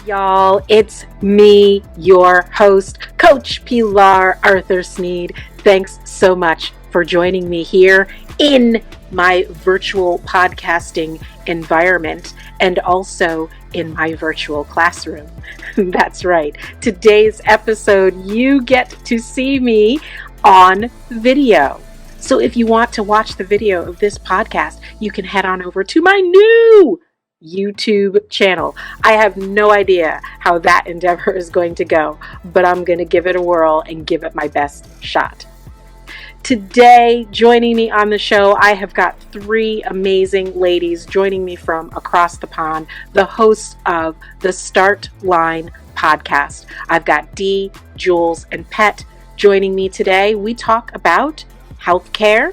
Y'all, it's me, your host, Coach Pilar Arthur Sneed. Thanks so much for joining me here in my virtual podcasting environment and also in my virtual classroom. That's right. Today's episode, you get to see me on video. So if you want to watch the video of this podcast, you can head on over to my new YouTube channel. I have no idea how that endeavor is going to go, but I'm going to give it a whirl and give it my best shot. Today, joining me on the show, I have got three amazing ladies joining me from across the pond, the hosts of the Start Line podcast. I've got Dee, Jules, and Pet joining me today. We talk about healthcare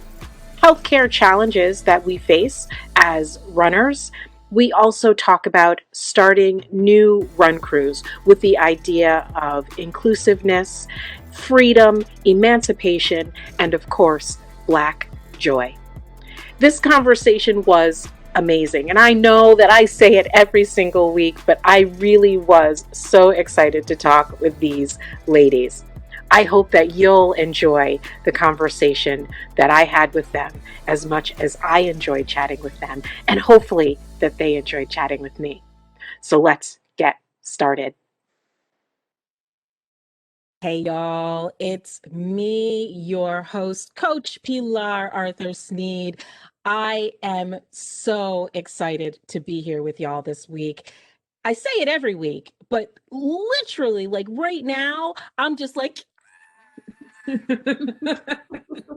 challenges that we face as runners. We also talk about starting new run crews with the idea of inclusiveness, freedom, emancipation, and of course, Black joy. This conversation was amazing. And I know that I say it every single week, but I really was so excited to talk with these ladies. I hope that you'll enjoy the conversation that I had with them as much as I enjoyed chatting with them, and hopefully that they enjoyed chatting with me. So let's get started. Hey y'all, it's me, your host, Coach Pilar Arthur Sneed. I am so excited to be here with y'all this week. I say it every week, but literally, like right now, I'm just like,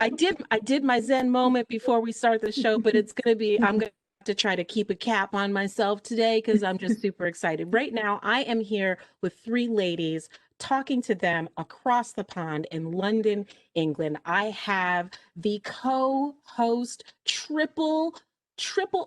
I did my Zen moment before we start the show, but I'm going to try to keep a cap on myself today because I'm just super excited. Right now, I am here with three ladies talking to them across the pond in London, England. I have the co-host triple,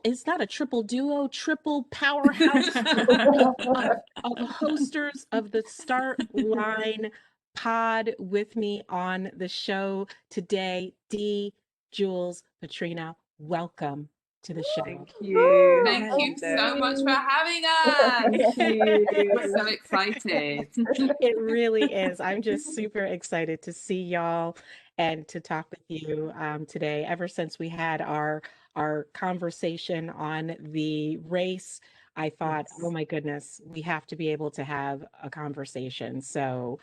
it's not a triple duo, triple powerhouse of hosters of the Start Line pod with me on the show today. Dee, Jules, Petrina, welcome to the show. Thank you. Thank you so much for having us. Thank you. We're so excited. It really is. I'm just super excited to see y'all and to talk with you today. Ever since we had our conversation on the race, I thought, Yes. oh my goodness, we have to be able to have a conversation. So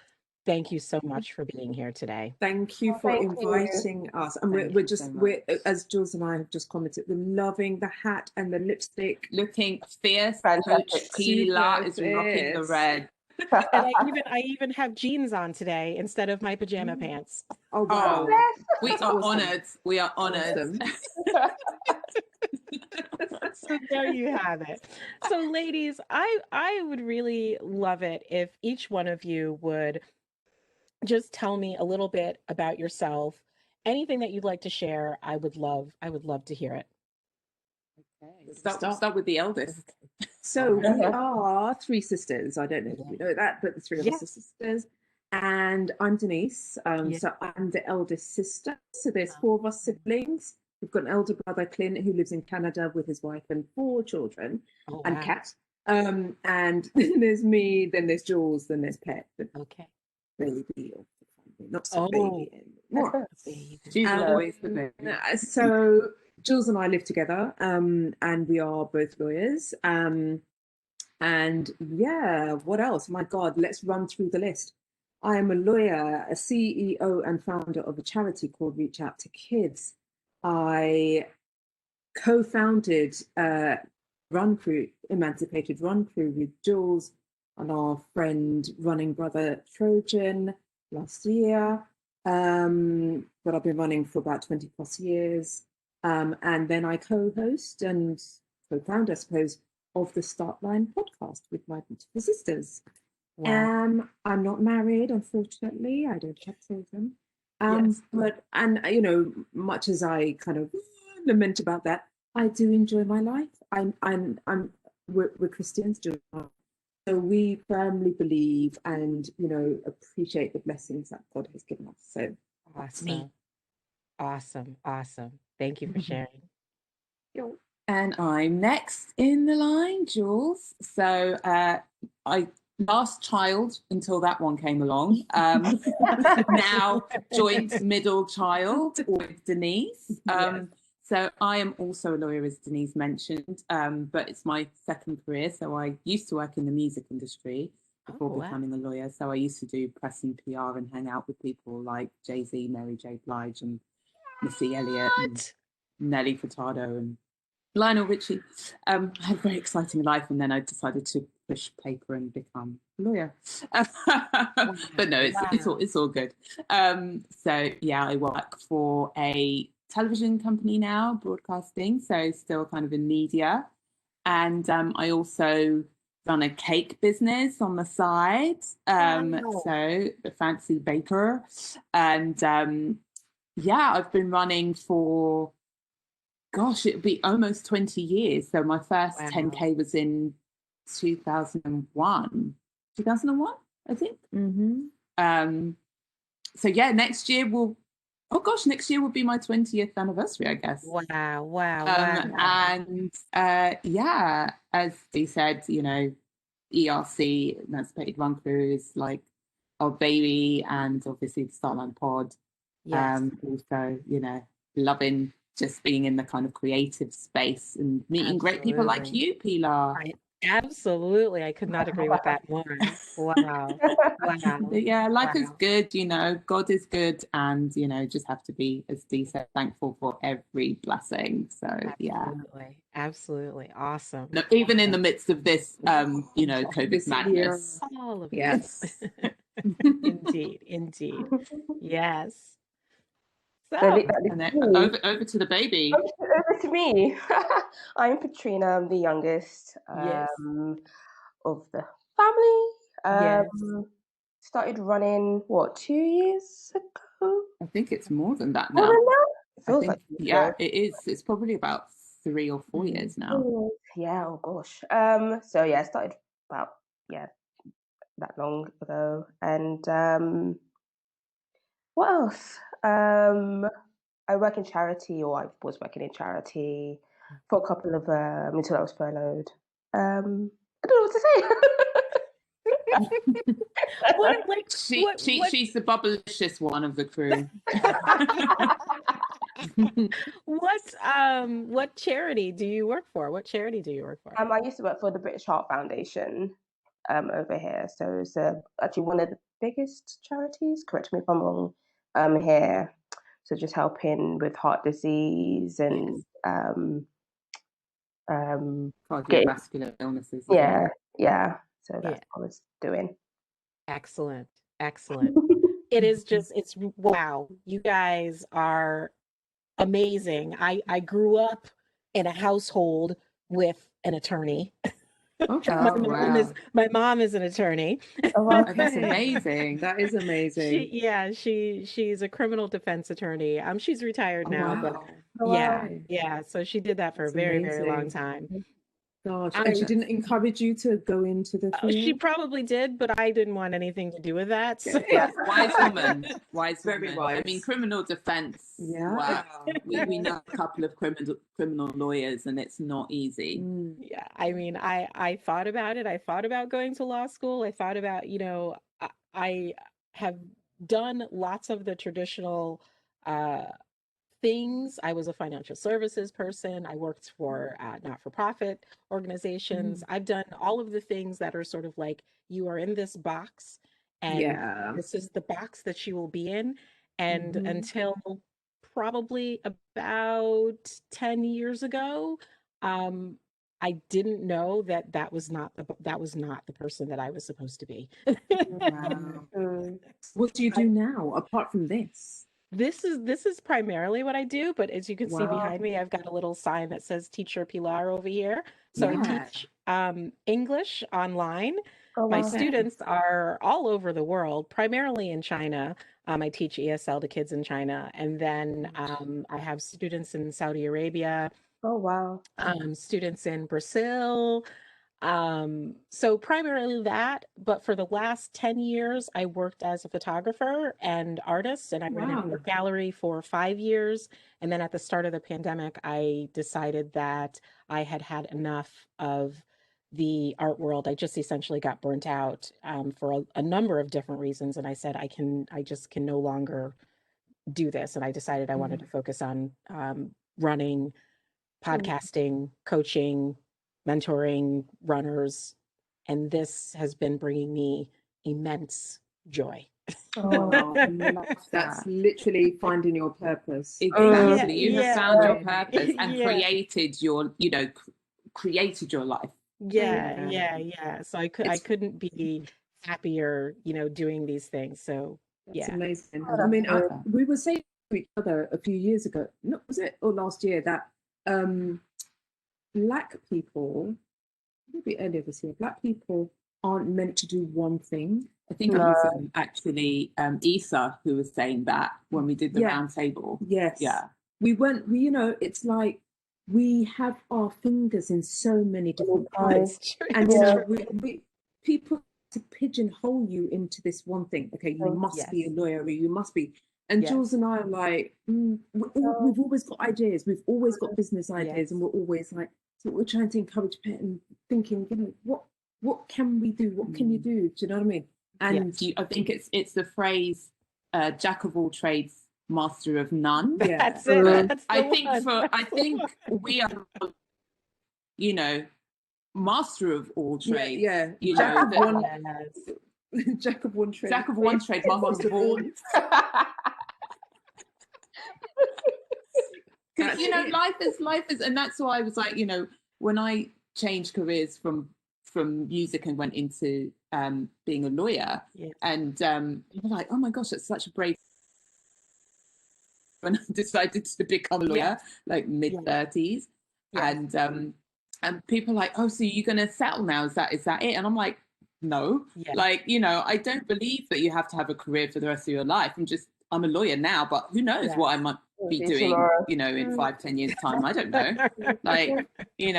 thank you so much for being here today. Thank you for inviting us. And Thank you so we're much. as Jules and I have just commented, we're loving the hat and the lipstick. Looking fierce. Fantastic. Coach Pilar is Super rocking the fierce. red. And I even have jeans on today instead of my pajama pants. Oh wow. We That's are awesome. honored. We are honored. Awesome. So there you have it. So ladies, I would really love it if each one of you would just tell me a little bit about yourself. Anything that you'd like to share, I would love to hear it. Start with the eldest. So we are three sisters. I don't know if you know that, but the three of us are sisters. And I'm Denise. So I'm the eldest sister. So there's four of us siblings. We've got an elder brother, Clint, who lives in Canada with his wife and four children, and Kat. And then there's me, then there's Jules, then there's Pet. Okay. Baby, not so baby anymore. She's always the baby. So Jules and I live together, and we are both lawyers. And yeah, what else? My God, let's run through the list. I am a lawyer, a CEO and founder of a charity called Reach Out to Kids. I co-founded Run Crew, Emancipated Run Crew with Jules and our friend running brother Trojan last year. But I've been running for about 20 plus years. And then I co-host and co-found, I suppose, of the Start Line podcast with my beautiful sisters. Wow. I'm not married, unfortunately. I don't have children. But, and you know, much as I kind of lament about that, I do enjoy my life. We're Christians, so we firmly believe and, you know, appreciate the blessings that God has given us. So that's me. Awesome. Thank you for sharing. And I'm next in the line, Jules. So I last child until that one came along. Now joint middle child with Denise. Yes. So I am also a lawyer, as Denise mentioned, but it's my second career. So I used to work in the music industry before becoming a lawyer. So I used to do press and PR and hang out with people like Jay-Z, Mary J. Blige, and Missy Elliott, and Nelly Furtado, and Lionel Richie. I had a very exciting life, and then I decided to push paper and become a lawyer. But no, it's all good. So yeah, I work for a television company now, broadcasting, so still kind of in media. And I also run a cake business on the side. So the fancy baker. And yeah, I've been running for, gosh, it'll be almost 20 years. So my first 10K was in 2001, I think. So yeah, next year will be my 20th anniversary, I guess. Wow. And yeah, as Dee said, ERC, Emancipated Run Crew, is like our baby, and obviously the Starland Pod. Also, loving just being in the kind of creative space and meeting great people like you, Pilar. Absolutely. I could not agree with that more. Wow. But yeah, life is good, God is good, and just have to be, as Dee said, thankful for every blessing. So Absolutely. Awesome. No, even in the midst of this COVID madness. All of Yes. Indeed. Yes. So, and then over to the baby. Over to me. I'm Petrina. I'm the youngest Yes. of the family. Started running, 2 years ago? I think it's more than that More now. than that? It feels like it is. It's probably about 3 or 4 years now. Yeah, oh gosh. So yeah, I started about that long ago. And what else? I work in charity, or I was working in charity for a couple of until I was furloughed. I don't know what to say. She's the bubblicious one of the crew. What charity do you work for? What charity do you work for? I used to work for the British Heart Foundation over here. So it's actually one of the biggest charities, correct me if I'm wrong, here. So just helping with heart disease and cardiovascular illnesses. Yeah. So that's what I was doing. Excellent. It is just, it's wow. You guys are amazing. I grew up in a household with an attorney. My mom is an attorney. That's amazing. That is amazing. She's a criminal defense attorney. She's retired now, but so she did that for a very, very long time. Gosh, and she didn't encourage you to go into the field? She probably did, but I didn't want anything to do with that. So. Yes, wise woman. Very woman. wise. I mean, criminal defense. Yeah. Wow. we know a couple of criminal lawyers, and it's not easy. Yeah, I mean, I thought about it. I thought about going to law school. I thought about, I have done lots of the traditional things. I was a financial services person. I worked for not-for-profit organizations. I've done all of the things that are sort of like, you are in this box, and this is the box that you will be in. And until probably about 10 years ago, I didn't know that was not the person that I was supposed to be. What do you do now apart from this? This is primarily what I do, but as you can see behind me, I've got a little sign that says Teacher Pilar over here. So I teach English online. My students are all over the world, primarily in China. I teach ESL to kids in China, and then I have students in Saudi Arabia. Oh wow! Students in Brazil. So primarily that, but for the last 10 years, I worked as a photographer and artist, and I ran an art gallery for 5 years. And then at the start of the pandemic, I decided that I had had enough of the art world. I just essentially got burnt out for a number of different reasons. And I said, I just can no longer do this. And I decided I wanted to focus on running, podcasting, coaching, mentoring runners, and this has been bringing me immense joy. Oh, that's literally finding your purpose. Exactly. You have found your purpose and created your, created your life. Yeah. So I couldn't be happier, doing these things. So that's amazing. I mean, we were saying to each other a few years ago, was it or last year, that Black people, maybe earlier this year, Black people aren't meant to do one thing. I think it was actually Issa who was saying that when we did the round table. Yes. Yeah. We weren't, it's like we have our fingers in so many different pies. And we people to pigeonhole you into this one thing. Okay, you must be a lawyer, or you must be. And Jules and I are like, we've always got ideas. We've always got business ideas, and we're always like, so we're trying to encourage and thinking, what can we do? What can you do? Do you know what I mean? And I think it's the phrase, jack of all trades, master of none. That's it. That's I think we are, master of all trades. Yeah. Jack of one trade. Jack of one trade, master of all. Life is, and that's why I was like, when I changed careers from music and went into being a lawyer, and people were like, oh my gosh, that's such a brave. When I decided to become a lawyer, like mid-30s, and people are like, oh, so you're gonna settle now? Is that it? And I'm like, no, I don't believe that you have to have a career for the rest of your life. I'm a lawyer now, but who knows what I might be doing, in 5-10 years time. I don't know.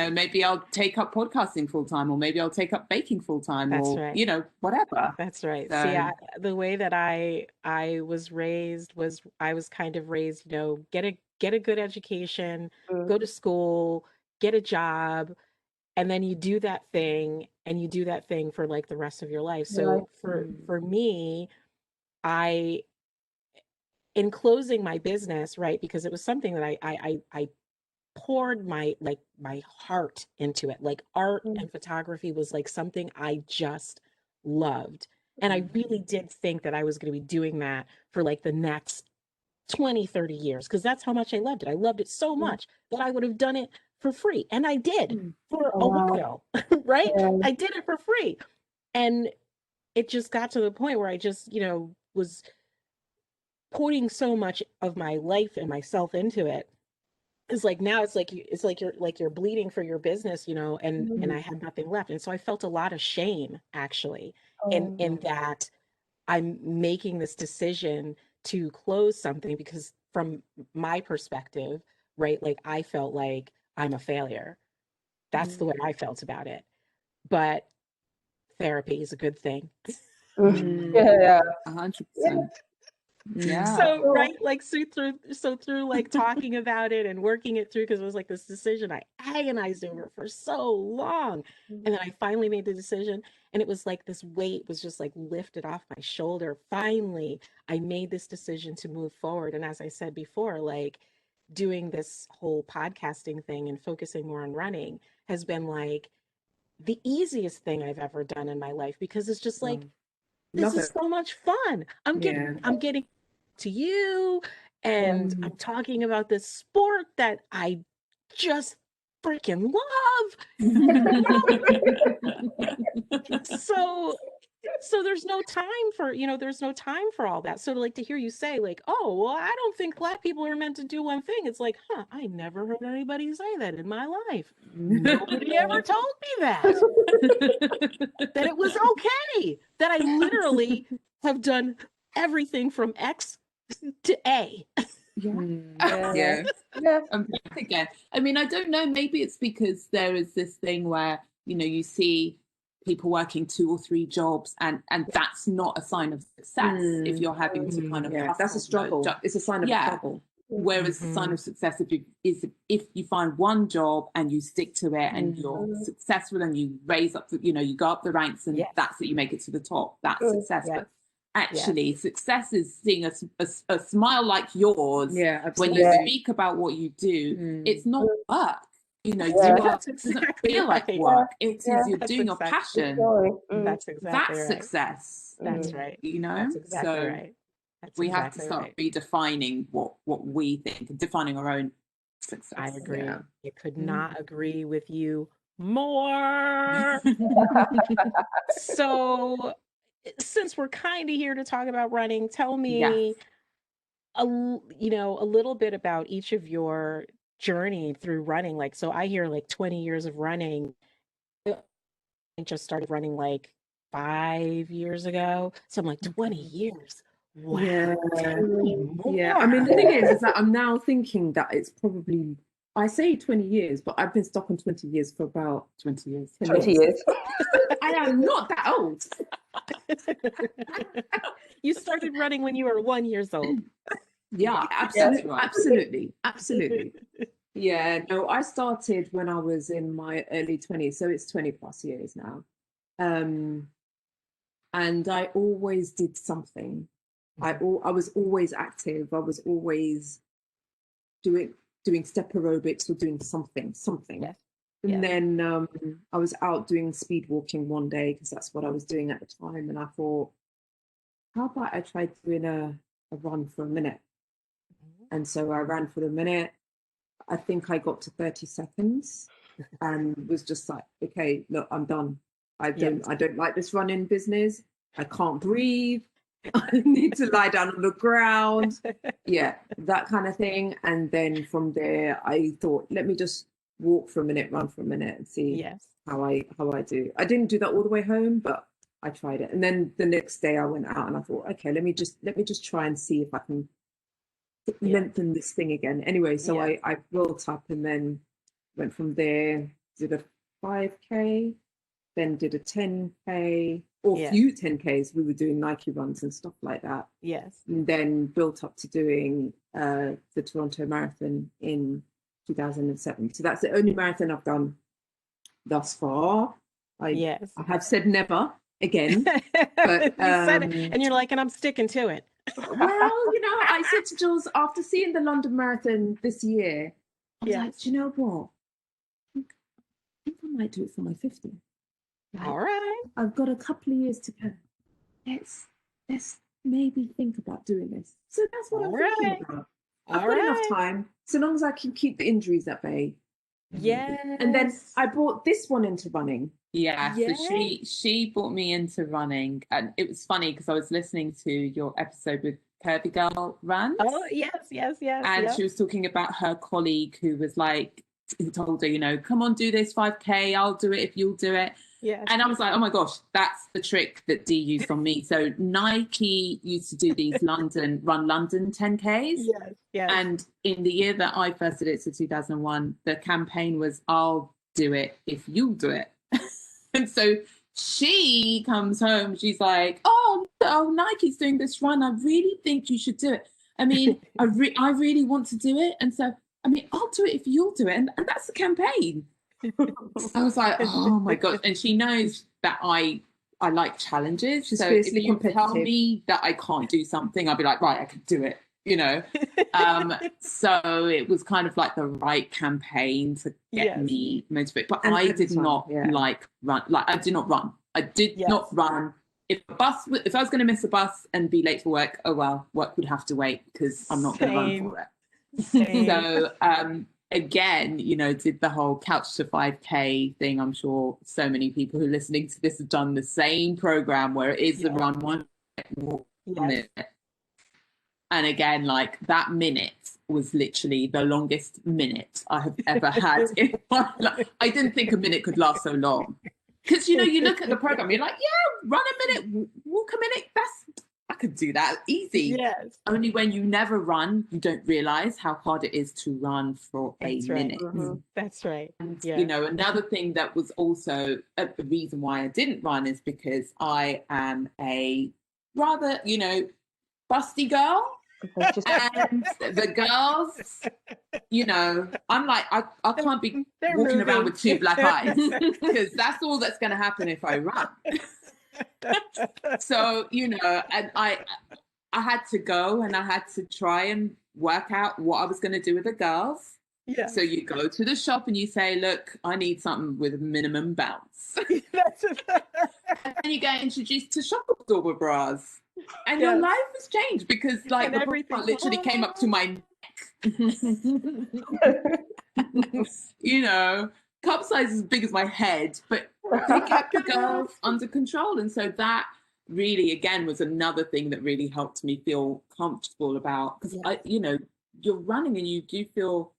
Maybe I'll take up podcasting full time, or maybe I'll take up baking full time, or whatever. That's right. So, see, the way that I was raised was, I was kind of raised, get a good education, go to school, get a job, and then you do that thing, and you do that thing for like the rest of your life. So for me, in closing my business, right, because it was something that I poured my heart into it. Like art and photography was like something I just loved. And I really did think that I was going to be doing that for like the next 20, 30 years, because that's how much I loved it. I loved it so much that I would have done it for free. And I did for a while, right? I did it for free. And it just got to the point where I just, was putting so much of my life and myself into it. It's like now it's like you're bleeding for your business, and I had nothing left. And so I felt a lot of shame actually in that I'm making this decision to close something, because from my perspective, right, like I felt like I'm a failure. That's the way I felt about it. But therapy is a good thing. 100%. Yeah. So right, like through like talking about it and working it through, because it was like this decision I agonized over for so long, and then I finally made the decision, and it was like this weight was just like lifted off my shoulder. Finally, I made this decision to move forward, and as I said before, like doing this whole podcasting thing and focusing more on running has been like the easiest thing I've ever done in my life, because it's just like, this is so much fun. I'm getting to you, and I'm talking about this sport that I just freaking love. So there's no time for, all that. So to hear you say like, oh, well, I don't think Black people are meant to do one thing. It's like, I never heard anybody say that in my life. Nobody ever told me that it was okay, that I literally have done everything from X to A. Yeah. I'm back again. I mean, I don't know, maybe it's because there is this thing where you see people working 2 or 3 jobs, and that's not a sign of success if you're having to kind of hustle. That's a struggle. It's a sign of struggle. Whereas the sign of success is if you find one job and you stick to it and you're successful and you raise up, you go up the ranks, and that's it, you make it to the top. That's success. But actually, success is seeing a smile like yours when you speak about what you do. It's not work. Work doesn't feel like work. It is you're doing your passion. That's exactly That's success. That's right. That's exactly right. We have to start redefining what we think and defining our own success. I agree. I could not agree with you more. So, since we're kind of here to talk about running, tell me a little bit about each of your journey through running. Like, so I hear like 20 years of running. I just started running like 5 years ago. So I'm like, 20 years. Wow. Yeah. I mean, the thing is that I'm now thinking that it's probably, I say 20 years, but I've been stuck on 20 years for about 20 years. 20 years. I am not that old. You started running when you were 1 year old. Yeah, absolutely. Yeah, no, I started when I was in my early 20s, so it's 20 plus years now. And I always did something. I was always active. I was always doing step aerobics or doing something. Yes. And then I was out doing speed walking one day because that's what I was doing at the time. And I thought, how about I try doing a run for a minute? And so I ran for a minute. I think I got to 30 seconds and was just like, okay, look, I'm done. I don't like this running business. I can't breathe. I need to lie down on the ground. Yeah, that kind of thing. And then from there, I thought, let me just walk for a minute, run for a minute, and see how I do. I didn't do that all the way home, but I tried it. And then the next day, I went out and I thought, okay, let me just try and see if I can lengthen this thing again. Anyway, so I built up and then went from there, did a 5K, then did a 10K, or a few 10Ks. We were doing Nike runs and stuff like that. Yes. And then built up to doing the Toronto Marathon in 2007. So that's the only marathon I've done thus far. I have said never again. But you said it, and you're like, and I'm sticking to it. Well, I said to Jules, after seeing the London Marathon this year, I was like, do you know what? I think I might do it for my 50th. Like, all right. I've got a couple of years to go. Let's maybe think about doing this. So that's what I'm thinking about. I've got enough time, so long as I can keep the injuries at bay. Yes. And then I brought this one into running. Yeah, so she brought me into running, and it was funny because I was listening to your episode with Curvy Girl Runs. Oh, yes. And she was talking about her colleague who told her, come on, do this 5K, I'll do it if you'll do it. Yeah. And I was like, oh my gosh, that's the trick that Dee used on me. So Nike used to do these London 10Ks. Yes. And in the year that I first did it, so 2001, the campaign was, I'll do it if you'll do it. And so she comes home, she's like, oh, Nike's doing this run. I really think you should do it. I mean, I really want to do it. And so, I mean, I'll do it if you'll do it. And that's the campaign. I was like, oh my God. And she knows that I like challenges. She's so if you tell me that I can't do something, I'll be like, right, I can do it, So it was kind of like the right campaign to get me motivated. But I did not like run. Like I did not run. I did not run. If I was going to miss a bus and be late for work, oh well, work would have to wait because I'm not going to run for it. So again, did the whole couch to 5K thing. I'm sure so many people who are listening to this have done the same program where it is the run one minute. And again, like that minute was literally the longest minute I have ever had in my life. I didn't think a minute could last so long. Because, you look at the program, you're like, run a minute, walk a minute. I could do that easy. Yes. Only when you never run, you don't realize how hard it is to run for That's a right. minute. Mm-hmm. That's right. And, Yeah. you know, another thing that was also the reason why I didn't run is because I am a rather, you know, busty girl. And the girls, you know, I'm like, I can't be They're walking moving. around with two black eyes because that's all that's going to happen if I run. So, you know, and I had to go and I had to try and work out what I was going to do with the girls. Yeah. So you go to the shop and you say, look, I need something with a minimum bounce. That's And then you get introduced to shock absorber bras. And your Yes. life has changed because like And the bra everything- literally came up to my neck. You know, cup size as big as my head, but they kept the girls under control. And so that really, again, was another thing that really helped me feel comfortable about, because Yes. you know, you're running and you do feel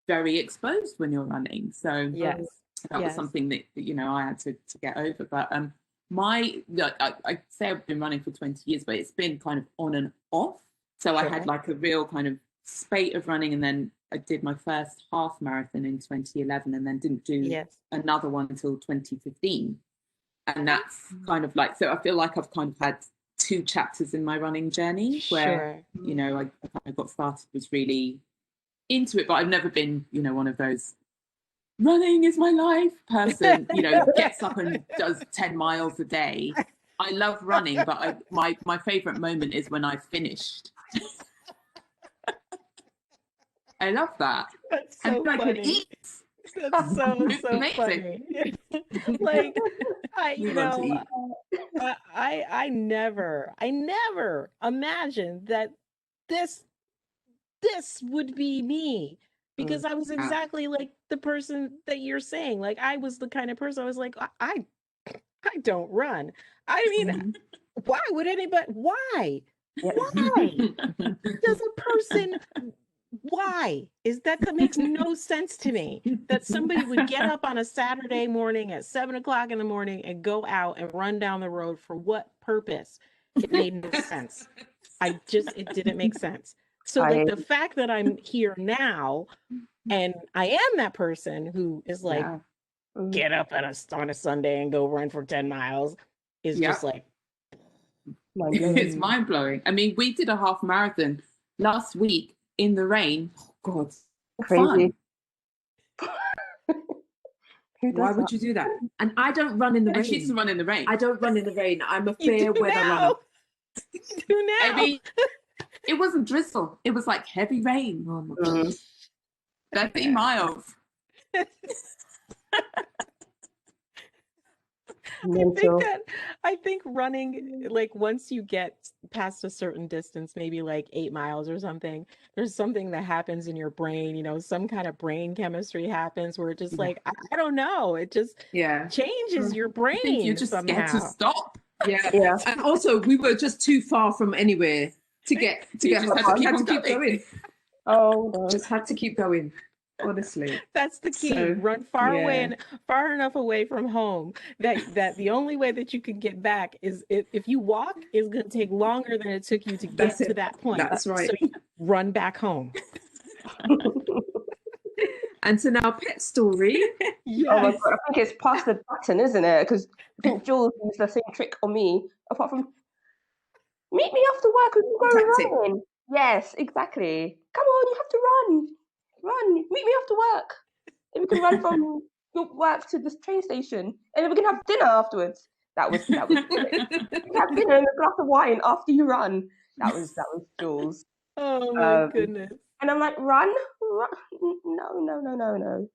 very exposed when you're running. So Yes. that was Yes. something that, you know, I had to get over. But I say I've been running for 20 years, but it's been kind of on and off. So I Sure. had like a real kind of spate of running, and then I did my first half marathon in 2011 and then didn't do Yes. another one until 2015. And that's kind of like, so I feel like I've kind of had two chapters in my running journey where, Sure. you know, I kind of got started, was really into it, but I've never been, you know, one of those running is my life person, you know, gets up and does 10 miles a day. I love running, but my favorite moment is when I finished. I love that. That's so and I funny. can eat. That's so Amazing. funny. Like, We want to eat. I never imagined that this would be me, because I was exactly like the person that you're saying. Like, I was the kind of person, I was like, I don't run. I mean, why would anybody? Why? Why does a person? Why is that? That makes no sense to me. That somebody would get up on a Saturday morning at 7:00 in the morning and go out and run down the road for what purpose? It made no sense. It didn't make sense. So like the fact that I'm here now and I am that person who is like, get up on a Sunday and go run for 10 miles is just like, it's mind blowing. I mean, we did a half marathon last week in the rain. Oh God, Crazy. Why would you do that? And I don't run in the rain. She doesn't run in the rain. I don't run in the rain. I'm a you fair do weather now. runner. You do now. I mean, it wasn't drizzle. It was like heavy rain. Oh my God. 30 miles. I think running, like once you get past a certain distance, maybe like 8 miles or something, there's something that happens in your brain, you know, some kind of brain chemistry happens where it just like, I don't know, it just changes your brain. I think you're just somehow. scared to stop. Yeah. And also we were just too far from anywhere to get home. We had to keep going. Oh, just had to keep going. Honestly, that's the key. Run far away and far enough away from home that the only way that you can get back is if you walk is going to take longer than it took you to get to that point. That's right. So you run back home. And so now pet story. Yes. Oh my God, I think it's past the button, isn't it? Because I think Jules used the same trick on me. Apart from meet me after work, we can go running. Yes, exactly. Come on, you have to run. Meet me after work. And we can run from your work to the train station, and then we can have dinner afterwards. That was it. We can have dinner and a glass of wine after you run. That was Jules. Oh my goodness. And I'm like, run? No.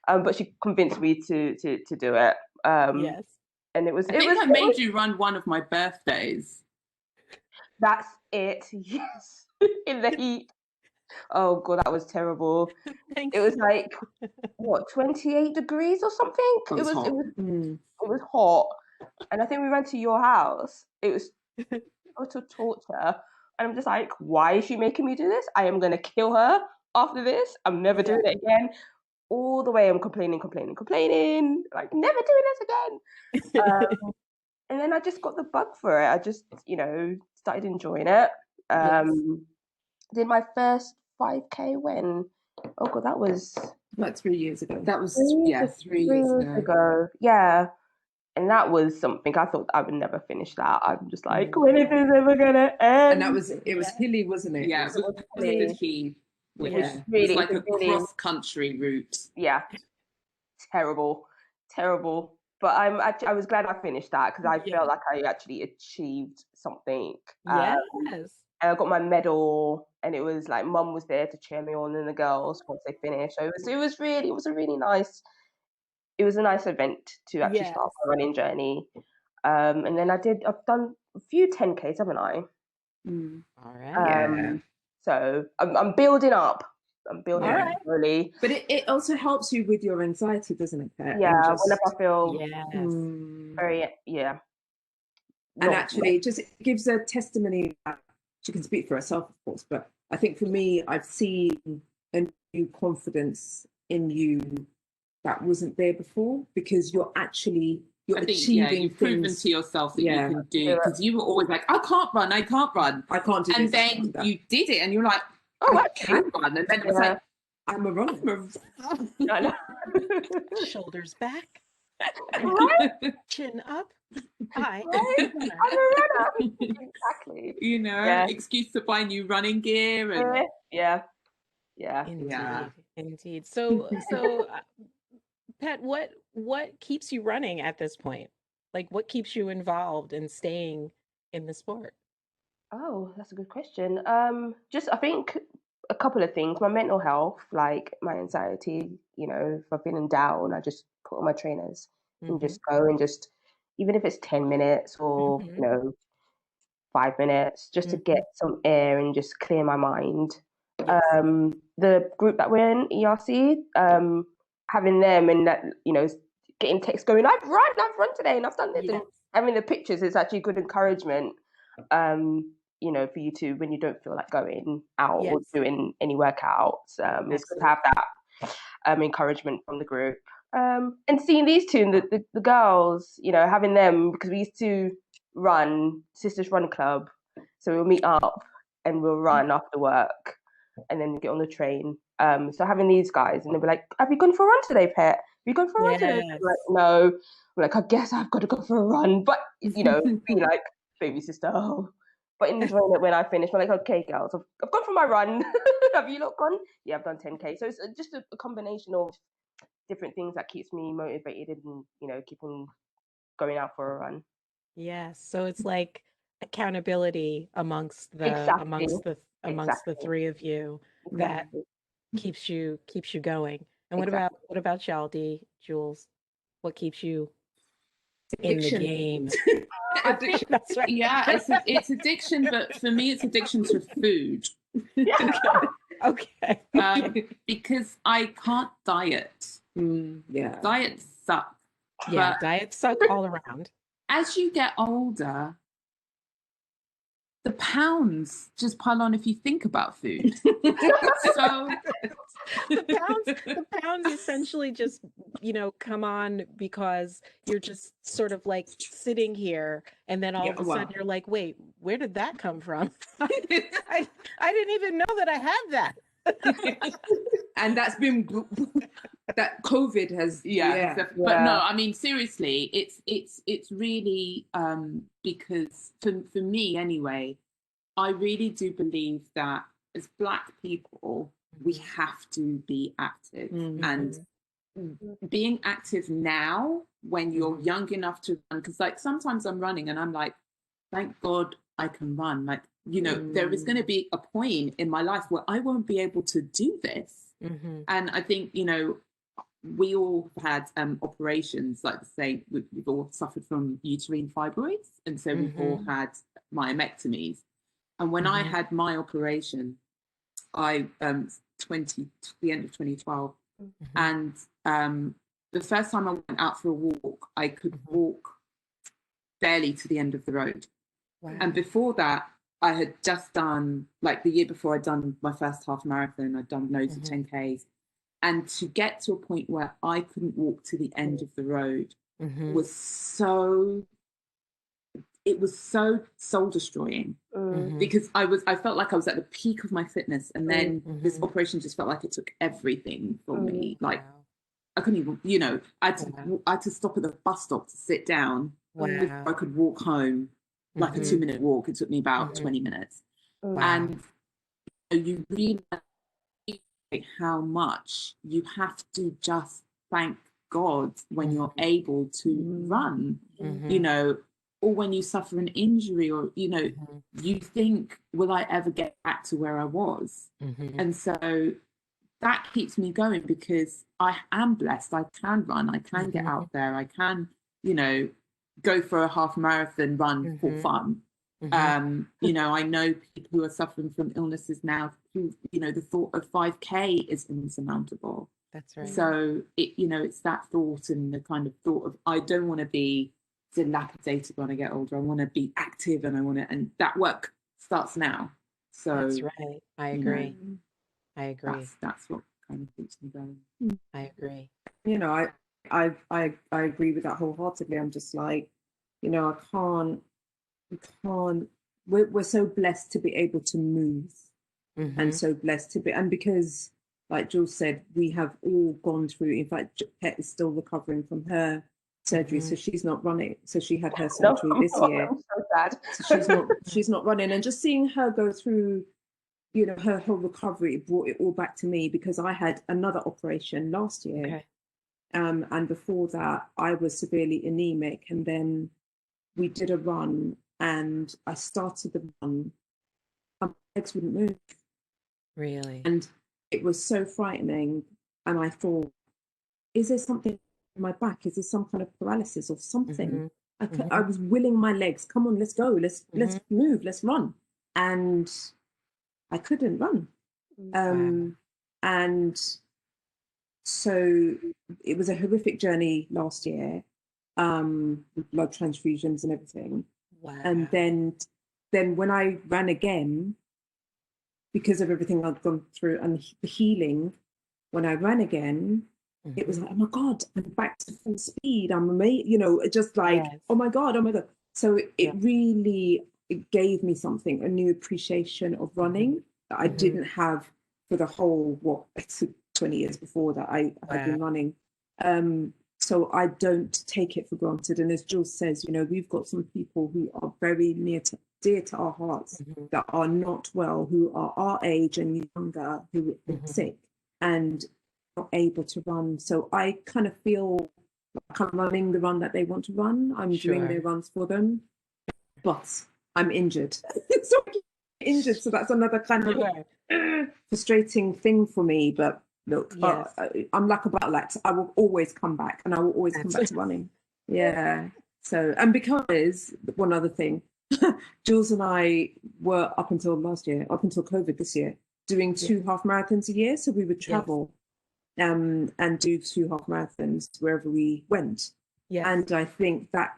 But she convinced me to do it. Yes. And it was. I made you run one of my birthdays. That's it. Yes. In the heat. Oh God, that was terrible. It was like what, 28 degrees or something. It was hot. And I think we went to your house. It was total torture. And I'm just like, why is she making me do this? I am gonna kill her after this. I'm never doing it again. All the way I'm complaining, like never doing this again. and then I just got the bug for it. I just, started enjoying it. Did my first 5K when? Oh God, that was about 3 years ago. That was 3 years ago. Yeah. And that was something I thought I would never finish that. I'm just like, when is this ever gonna end? And it was hilly, wasn't it? Yeah, it was the key. It was like a cross-country route. Yeah. Terrible. But I was glad I finished that because I felt like I actually achieved something. Yes. And I got my medal, and it was like Mum was there to cheer me on, and the girls once they finished. So it was a nice event to actually start my running journey. And then I've done a few 10Ks, haven't I? All right. So I'm building up. Slowly. But it also helps you with your anxiety, doesn't it, Pet? Yeah, whenever I feel very, and actually, it just gives a testimony. She can speak for herself, of course, but I think for me, I've seen a new confidence in you that wasn't there before, because you're achieving you've proven to yourself that you can do, because you were always like, I can't run, I can't do and this, and then you did it, and you're like, I can run, and then it's like, I'm a runner. Shoulders back, chin up. Hi, I'm a runner. Exactly. Excuse to buy new running gear, and Indeed. So Pat, what keeps you running at this point? Like, what keeps you involved in staying in the sport? Oh, that's a good question. Just I think a couple of things. My mental health, like my anxiety. If I'm feeling down, I just put on my trainers and just go and just, even if it's 10 minutes or 5 minutes, just to get some air and just clear my mind. The group that we're in, ERC, having them and that, getting texts going, I've run today and I've done this, and having the pictures is actually good encouragement. For you to, when you don't feel like going out or doing any workouts, it's good to have that encouragement from the group. And seeing these two, the girls, having them, because we used to run Sisters Run Club, so we'll meet up and we'll run after work and then get on the train. So having these guys, and they'll be like, have you gone for a run today, Pet? Have you gone for a run today? I'm like, no. I'm like, I guess I've got to go for a run, but be like, baby sister. But enjoying it when I finish. I'm like, okay, girls, I've gone for my run. Have you lot gone? Yeah, I've done 10K. So it's just a combination of different things that keeps me motivated and, keep on going out for a run. Yes. So it's like accountability amongst the three of you that keeps you going. And what about y'all, Jules? What keeps you in the game? Addiction. That's right. Yeah, it's addiction, but for me, it's addiction to food. Okay. Because I can't diet. Diets suck. Yeah, diets suck all around. As you get older, the pounds just pile on if you think about food. So the pounds essentially just, come on because you're just sort of like sitting here, and then all of a sudden you're like, wait, where did that come from? I didn't even know that I had that. And that's been that COVID has but no, I mean, seriously, it's really because for me anyway, I really do believe that as Black people we have to be active, and being active now when you're young enough to run, because like sometimes I'm running and I'm like, thank God I can run, like, there is going to be a point in my life where I won't be able to do this. And I think, we all had operations, like say we've all suffered from uterine fibroids, and so we've all had myomectomies. And when I had my operation, I the end of 2012, and the first time I went out for a walk, I could walk barely to the end of the road. Wow. And before that, I had just done, like the year before, I'd done my first half marathon, I'd done loads of 10Ks. And to get to a point where I couldn't walk to the end of the road was so it was so soul destroying because I felt like I was at the peak of my fitness, and then this operation just felt like it took everything from me. Like I couldn't even, you know, I had to stop at the bus stop to sit down before I could walk home, like a 2-minute walk. It took me about 20 minutes. And you realize how much you have to just thank God when you're able to run, you know, or when you suffer an injury, or, you know, you think, will I ever get back to where I was? And so that keeps me going, because I am blessed. I can run, I can get out there, I can, you know, go for a half marathon run for fun. You know, I know people who are suffering from illnesses now who, you know, the thought of 5K is insurmountable. That's right. So it, you know, it's that thought, and the kind of thought of, I don't want to be dilapidated when I get older. I want to be active, and I want to, and that work starts now. So that's right. I agree. You know, I agree. That's what kind of keeps me going. I agree. You know, I agree with that wholeheartedly. I'm just like, you know, we're so blessed to be able to move, and so blessed to be, and because, like Jules said, we have all gone through, in fact, Pet is still recovering from her surgery, so she's not running. So she had her surgery this year. I'm so sad. So she's not running, and just seeing her go through, you know, her whole recovery brought it all back to me, because I had another operation last year. And before that I was severely anemic, and then we did a run, and I started the run and my legs wouldn't move. Really? And it was so frightening, and I thought, is there something in my back? Is there some kind of paralysis or something? I was willing my legs, come on, let's go, let's move, let's run. And I couldn't run. And so it was a horrific journey last year, with blood transfusions and everything. And then when I ran again, because of everything I'd gone through and the healing, when I ran again, it was like, oh my God, I'm back to full speed. I'm amazing, you know, just like, oh my God. So it really, it gave me something, a new appreciation of running that I didn't have for the whole, 20 years before that I had been running. So I don't take it for granted. And as Jules says, you know, we've got some people who are very dear to our hearts that are not well, who are our age and younger, who are sick and not able to run. So I kind of feel like I'm running the run that they want to run. I'm doing their runs for them, but I'm injured. So I'm injured. So that's another kind of frustrating thing for me. But look, I'm like a butterfly. I will always come back, and I will always come back to running. Yeah. So, and because one other thing, Jules and I were up until last year, up until COVID this year, doing 2 half marathons a year. So we would travel and do 2 half marathons wherever we went. And I think that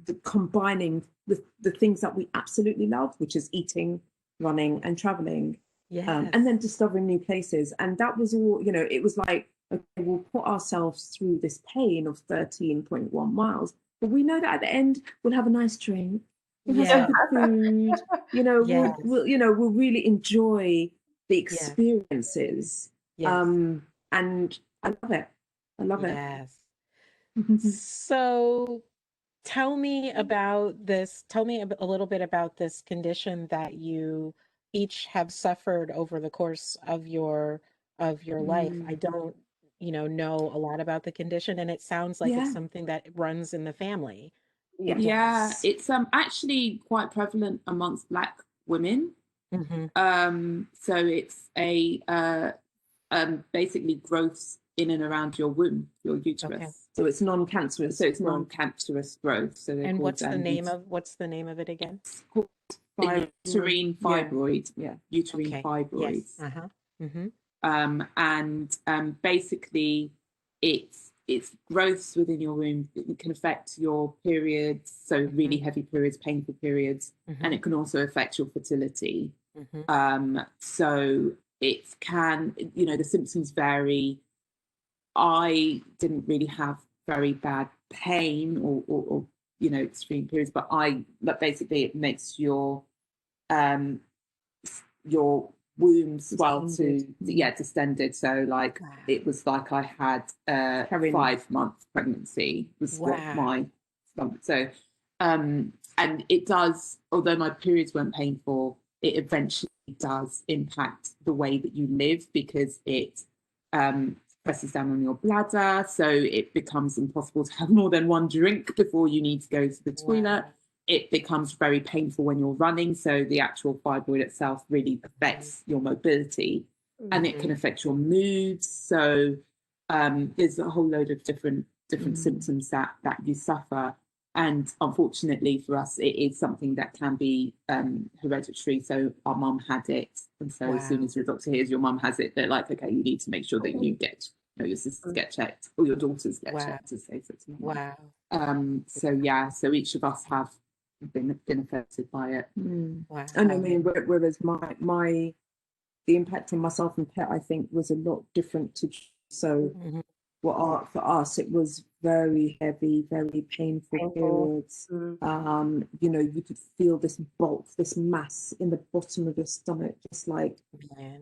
the combining the things that we absolutely love, which is eating, running, and traveling, and then discovering new places. And that was all, you know, it was like, okay, we'll put ourselves through this pain of 13.1 miles, but we know that at the end we'll have a nice drink, we'll have some good food, you know, we'll really enjoy the experiences. And I love it. I love it. So tell me about this. Tell me a little bit about this condition that you each have suffered over the course of your life. I don't, know a lot about the condition, and it sounds like it's something that runs in the family. It's actually quite prevalent amongst Black women. So it's a basically growths in and around your womb, your uterus. So it's non-cancerous. So it's non-cancerous growth. So and what's the name of it again? It's called uterine fibroid. Uterine fibroids. And basically, it's growths within your womb. It can affect your periods, so really heavy periods, painful periods, and it can also affect your fertility. So it can, the symptoms vary. I didn't really have very bad pain or extreme periods, but basically it makes your womb swell distended. So like it was like I had a 5-month pregnancy was what my stomach. So and it does, although my periods weren't painful, it eventually does impact the way that you live, because it presses down on your bladder, so it becomes impossible to have more than one drink before you need to go to the toilet. It becomes very painful when you're running, so the actual fibroid itself really affects your mobility, and it can affect your moods. So there's a whole load of different symptoms that you suffer. And unfortunately for us, it is something that can be hereditary. So our mum had it, and so as soon as your doctor hears your mum has it, they're like, okay, you need to make sure that you get, your sisters get checked, or your daughters get checked, as they said to me. So each of us have been affected by it. And I mean, whereas the impact on myself and Pet, I think, was a lot different to. So for us, it was very heavy, very painful periods. You could feel this bulk, this mass in the bottom of your stomach, just like,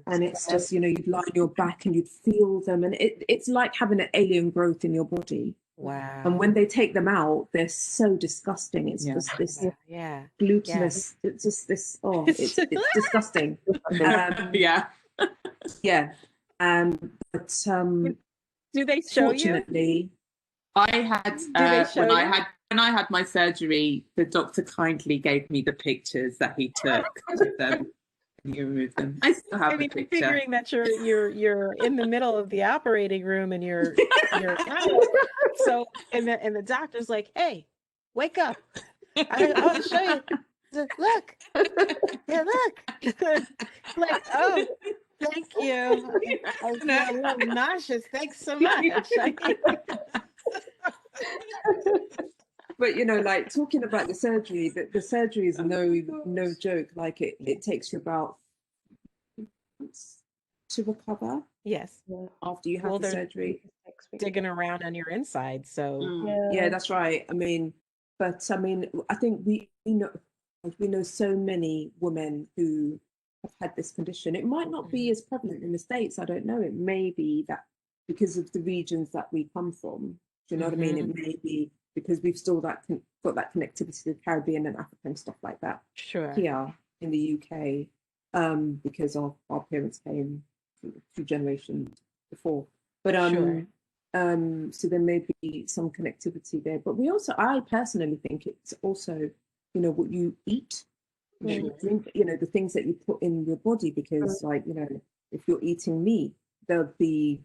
and it's just, you'd lie on your back and you'd feel them, and it's like having an alien growth in your body. And when they take them out, they're so disgusting. It's just this glutinous. It's just this. Oh, it's disgusting. But do they show fortunately, you? I had when I had my surgery, the doctor kindly gave me the pictures that he took of them. You remove them. I still have the picture. Figuring that you're in the middle of the operating room and you're out. So and the doctor's like, "Hey, wake up! I want to show you. Look, look." Like, oh, thank you. I feel a little nauseous. Thanks so much. But like talking about the surgery, the surgery is no joke. Like it takes you about months to recover. Yes. After you have the surgery, digging around on your inside. So yeah, that's right. I mean, I think we know so many women who have had this condition. It might not be as prevalent in the States. I don't know. It may be that because of the regions that we come from. Do you know what I mean? It may be because we've still got that connectivity to the Caribbean and Africa and stuff like that. Sure. Here in the UK, because our parents came 2 generations before. But so there may be some connectivity there. But I personally think it's also, what you eat, what you drink, the things that you put in your body, because if you're eating meat, they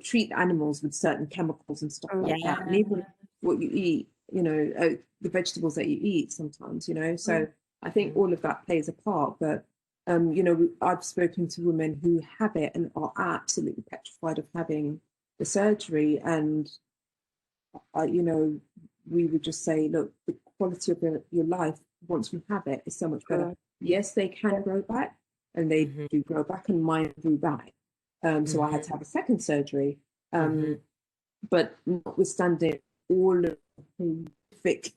treat animals with certain chemicals and stuff like that. And even what you eat, the vegetables that you eat sometimes, so I think all of that plays a part. But I've spoken to women who have it and are absolutely petrified of having the surgery, and we would just say, look, the quality of your life once you have it is so much better. Yes, they can grow back, and they do grow back, and mine grew back. So I had to have a second surgery. But notwithstanding all of the horrific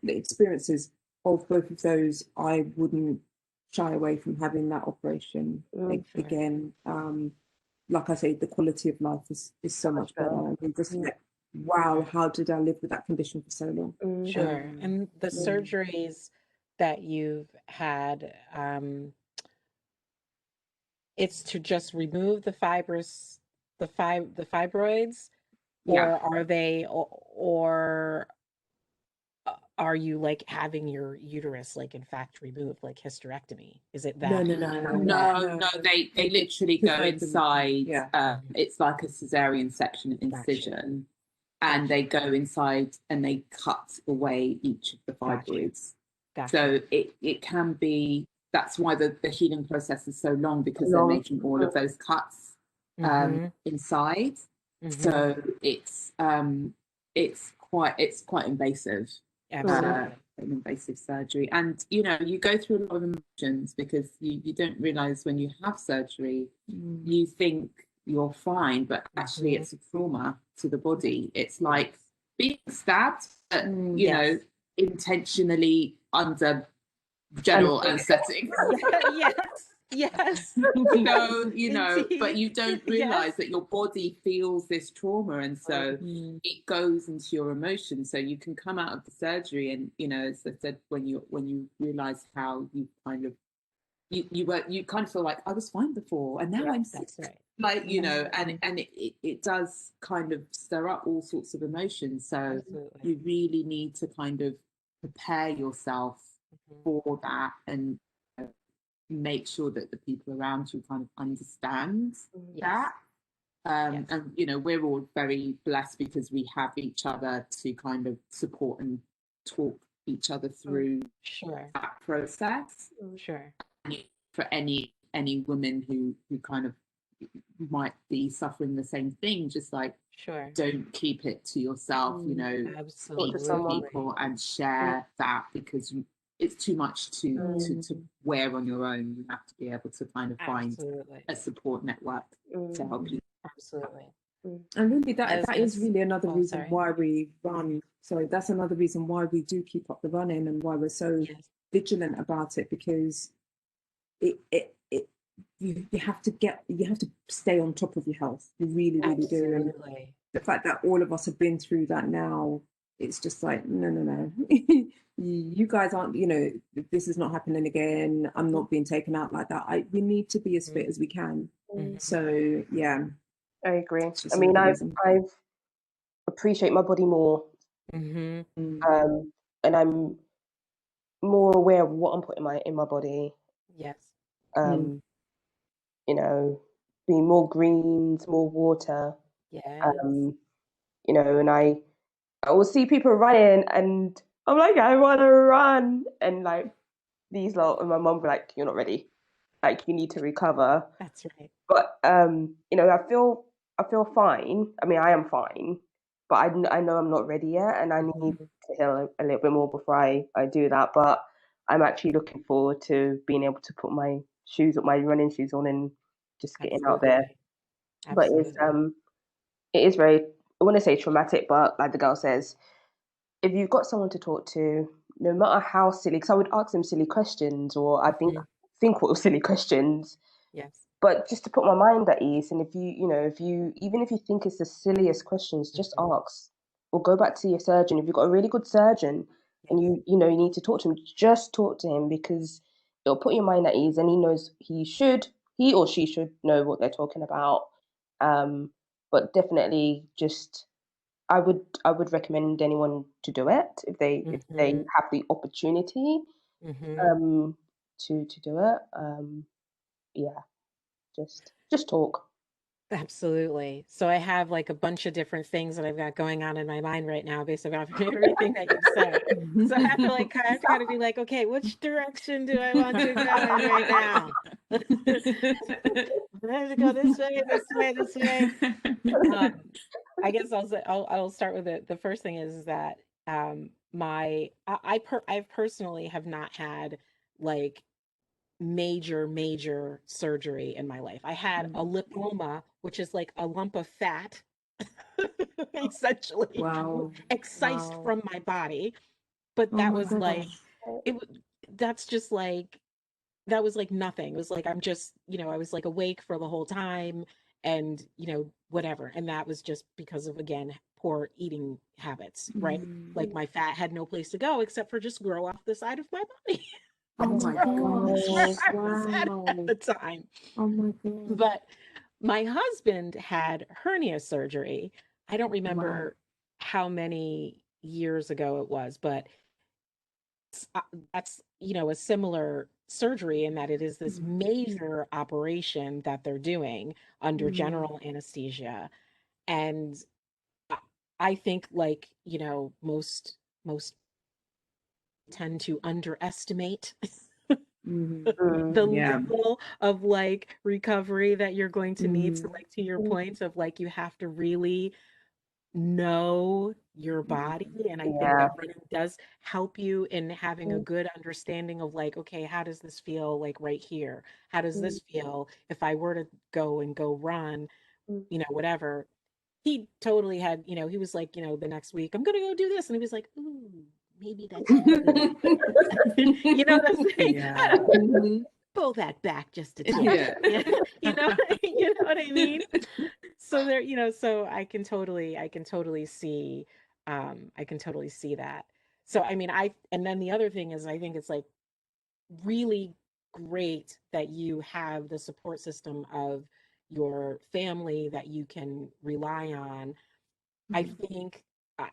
experiences of both of those, I wouldn't shy away from having that operation again. Like I say, the quality of life is so much better. I mean, just wow, how did I live with that condition for so long? Sure. And the surgeries that you've had, it's to just remove the fibroids, or are they, or are you like having your uterus like in fact removed, like hysterectomy? Is it that? No. They literally go inside. It's like a cesarean section incision, and they go inside and they cut away each of the fibroids. So it can be. That's why the healing process is so long, because they're making all of those cuts inside. So it's quite invasive. An invasive surgery, and you go through a lot of emotions, because you don't realize when you have surgery, you think you're fine, but actually it's a trauma to the body. It's like being stabbed, you know, intentionally under general anesthetic. Yes. So, you know, Indeed. but you don't realize that your body feels this trauma. And so it goes into your emotions. So you can come out of the surgery and, you know, as I said, when you realize how you kind of, you kind of feel like I was fine before and now I'm sick. Right. Like, you know, and it does kind of stir up all sorts of emotions. So you really need to kind of prepare yourself for that and make sure that the people around you kind of understand that. And, you know, we're all very blessed because we have each other to kind of support and talk each other through that process. And for any women who kind of might be suffering the same thing, just like don't keep it to yourself, you know, speak to people and share that, because it's too much to wear on your own. You have to be able to kind of find a support network to help you. And really that is really another reason why we run. So that's another reason why we do keep up the running and why we're so vigilant about it, because you have to stay on top of your health. You really do. And the fact that all of us have been through that now, it's just like no. You guys aren't, you know, this is not happening again. I'm not being taken out like that. We need to be as fit as we can. So yeah, I agree. I mean, I've appreciate my body more, and I'm more aware of what I'm putting in my body. You know, being more greens, more water. You know, and I will see people running, and I'm like, I want to run, and like these lot, and my mum be like, you're not ready, like you need to recover. That's right. But you know, I feel fine. I mean, I am fine, but I know I'm not ready yet, and I need to heal a little bit more before I do that. But I'm actually looking forward to being able to put my running shoes on, and just getting out there. But it is very, I want to say traumatic, but like the girl says, if you've got someone to talk to, no matter how silly, because I would ask them silly questions, or I think what were silly questions. But just to put my mind at ease, and if you even if you think it's the silliest questions, just ask, or go back to your surgeon. If you've got a really good surgeon and you need to talk to him, just talk to him, because it'll put your mind at ease, and he knows he or she should know what they're talking about. But definitely, just I would recommend anyone to do it if they have the opportunity to do it. Yeah, just talk. Absolutely. So I have like a bunch of different things that I've got going on in my mind right now based on everything that you've said. So I have to like kind of be like, okay, which direction do I want to go in right now? Let's go this way. I guess I'll start with it. The first thing is that I personally have not had like major surgery in my life. I had a lipoma, which is like a lump of fat, essentially, excised from my body. But that was like, it. That's just like, that was like nothing. It was like I'm just, I was like awake for the whole time, and whatever. And that was just because of, again, poor eating habits, right? Like my fat had no place to go except for just grow off the side of my body. Oh my gosh. Wow. At the time. Oh my god. But my husband had hernia surgery. I don't remember how many years ago it was, but that's, a similar surgery in that it is this major operation that they're doing under general anesthesia. And I I think, like, most tend to underestimate the level of like recovery that you're going to need. So like, to your point of like, you have to really know your body, and I think that running does help you in having a good understanding of like, okay, how does this feel like right here? How does this feel if I were to go run, whatever. he totally had, you know, he was like, you know, the next week, I'm going to go do this. And he was like, ooh, maybe that's a good idea. You know what I'm saying? Yeah. Pull that back just a tick. Yeah. You know, you know what I mean? So there, you know, so I can totally see, I can totally see that. So, I mean, and then the other thing is, I think it's like really great that you have the support system of your family that you can rely on. I think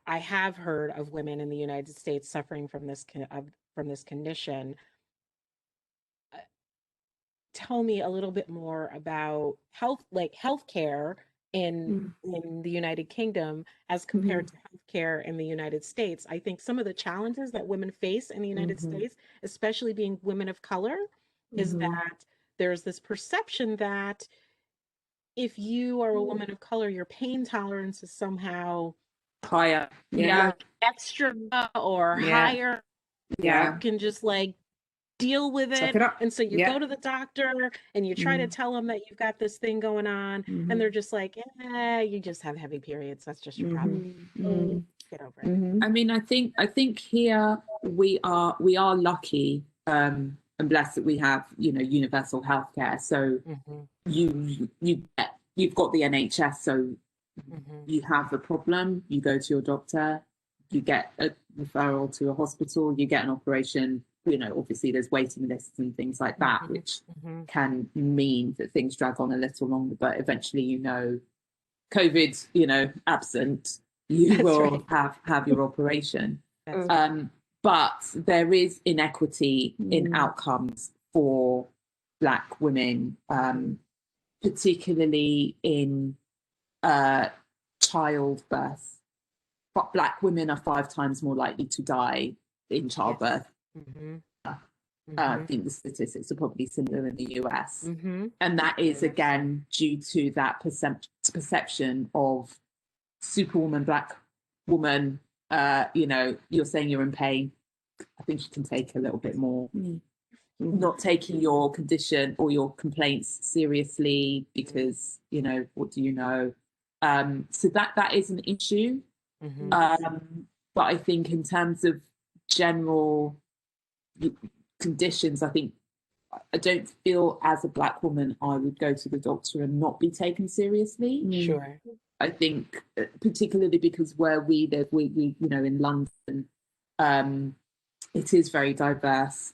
I have heard of women in the United States suffering from from this condition. Uh, Tell me a little bit more about healthcare in the United Kingdom as compared to healthcare in the United States. I think some of the challenges that women face in the United States, especially being women of color, is that there's this perception that if you are a woman of color, your pain tolerance is somehow Higher. Yeah. like extra or Yeah. higher. Yeah. You can just like deal with Suck it. it up. And so you Yeah. go to the doctor and you try to tell them that you've got this thing going on, and they're just like, you just have heavy periods. That's just your problem. Get over it. I mean, I think here we are lucky and blessed that we have, you know, universal healthcare. So you've got the NHS, so you have a problem, you go to your doctor, you get a referral to a hospital, you get an operation. You know, obviously there's waiting lists and things like that, which can mean that things drag on a little longer, but eventually, you know, COVID, you know, absent, you will have your operation. But there is inequity in outcomes for Black women, particularly in childbirth. But Black women are 5 times more likely to die in childbirth. I think the statistics are probably similar in the US. And that is, again, due to that perception of superwoman, Black woman. You know, you're saying you're in pain. I think you can take a little bit more. Not taking your condition or your complaints seriously because, you know, what do you know? So that is an issue. But I think in terms of general conditions, I don't feel as a Black woman I would go to the doctor and not be taken seriously. Sure. I think particularly because where we live, we you know, in London, it is very diverse.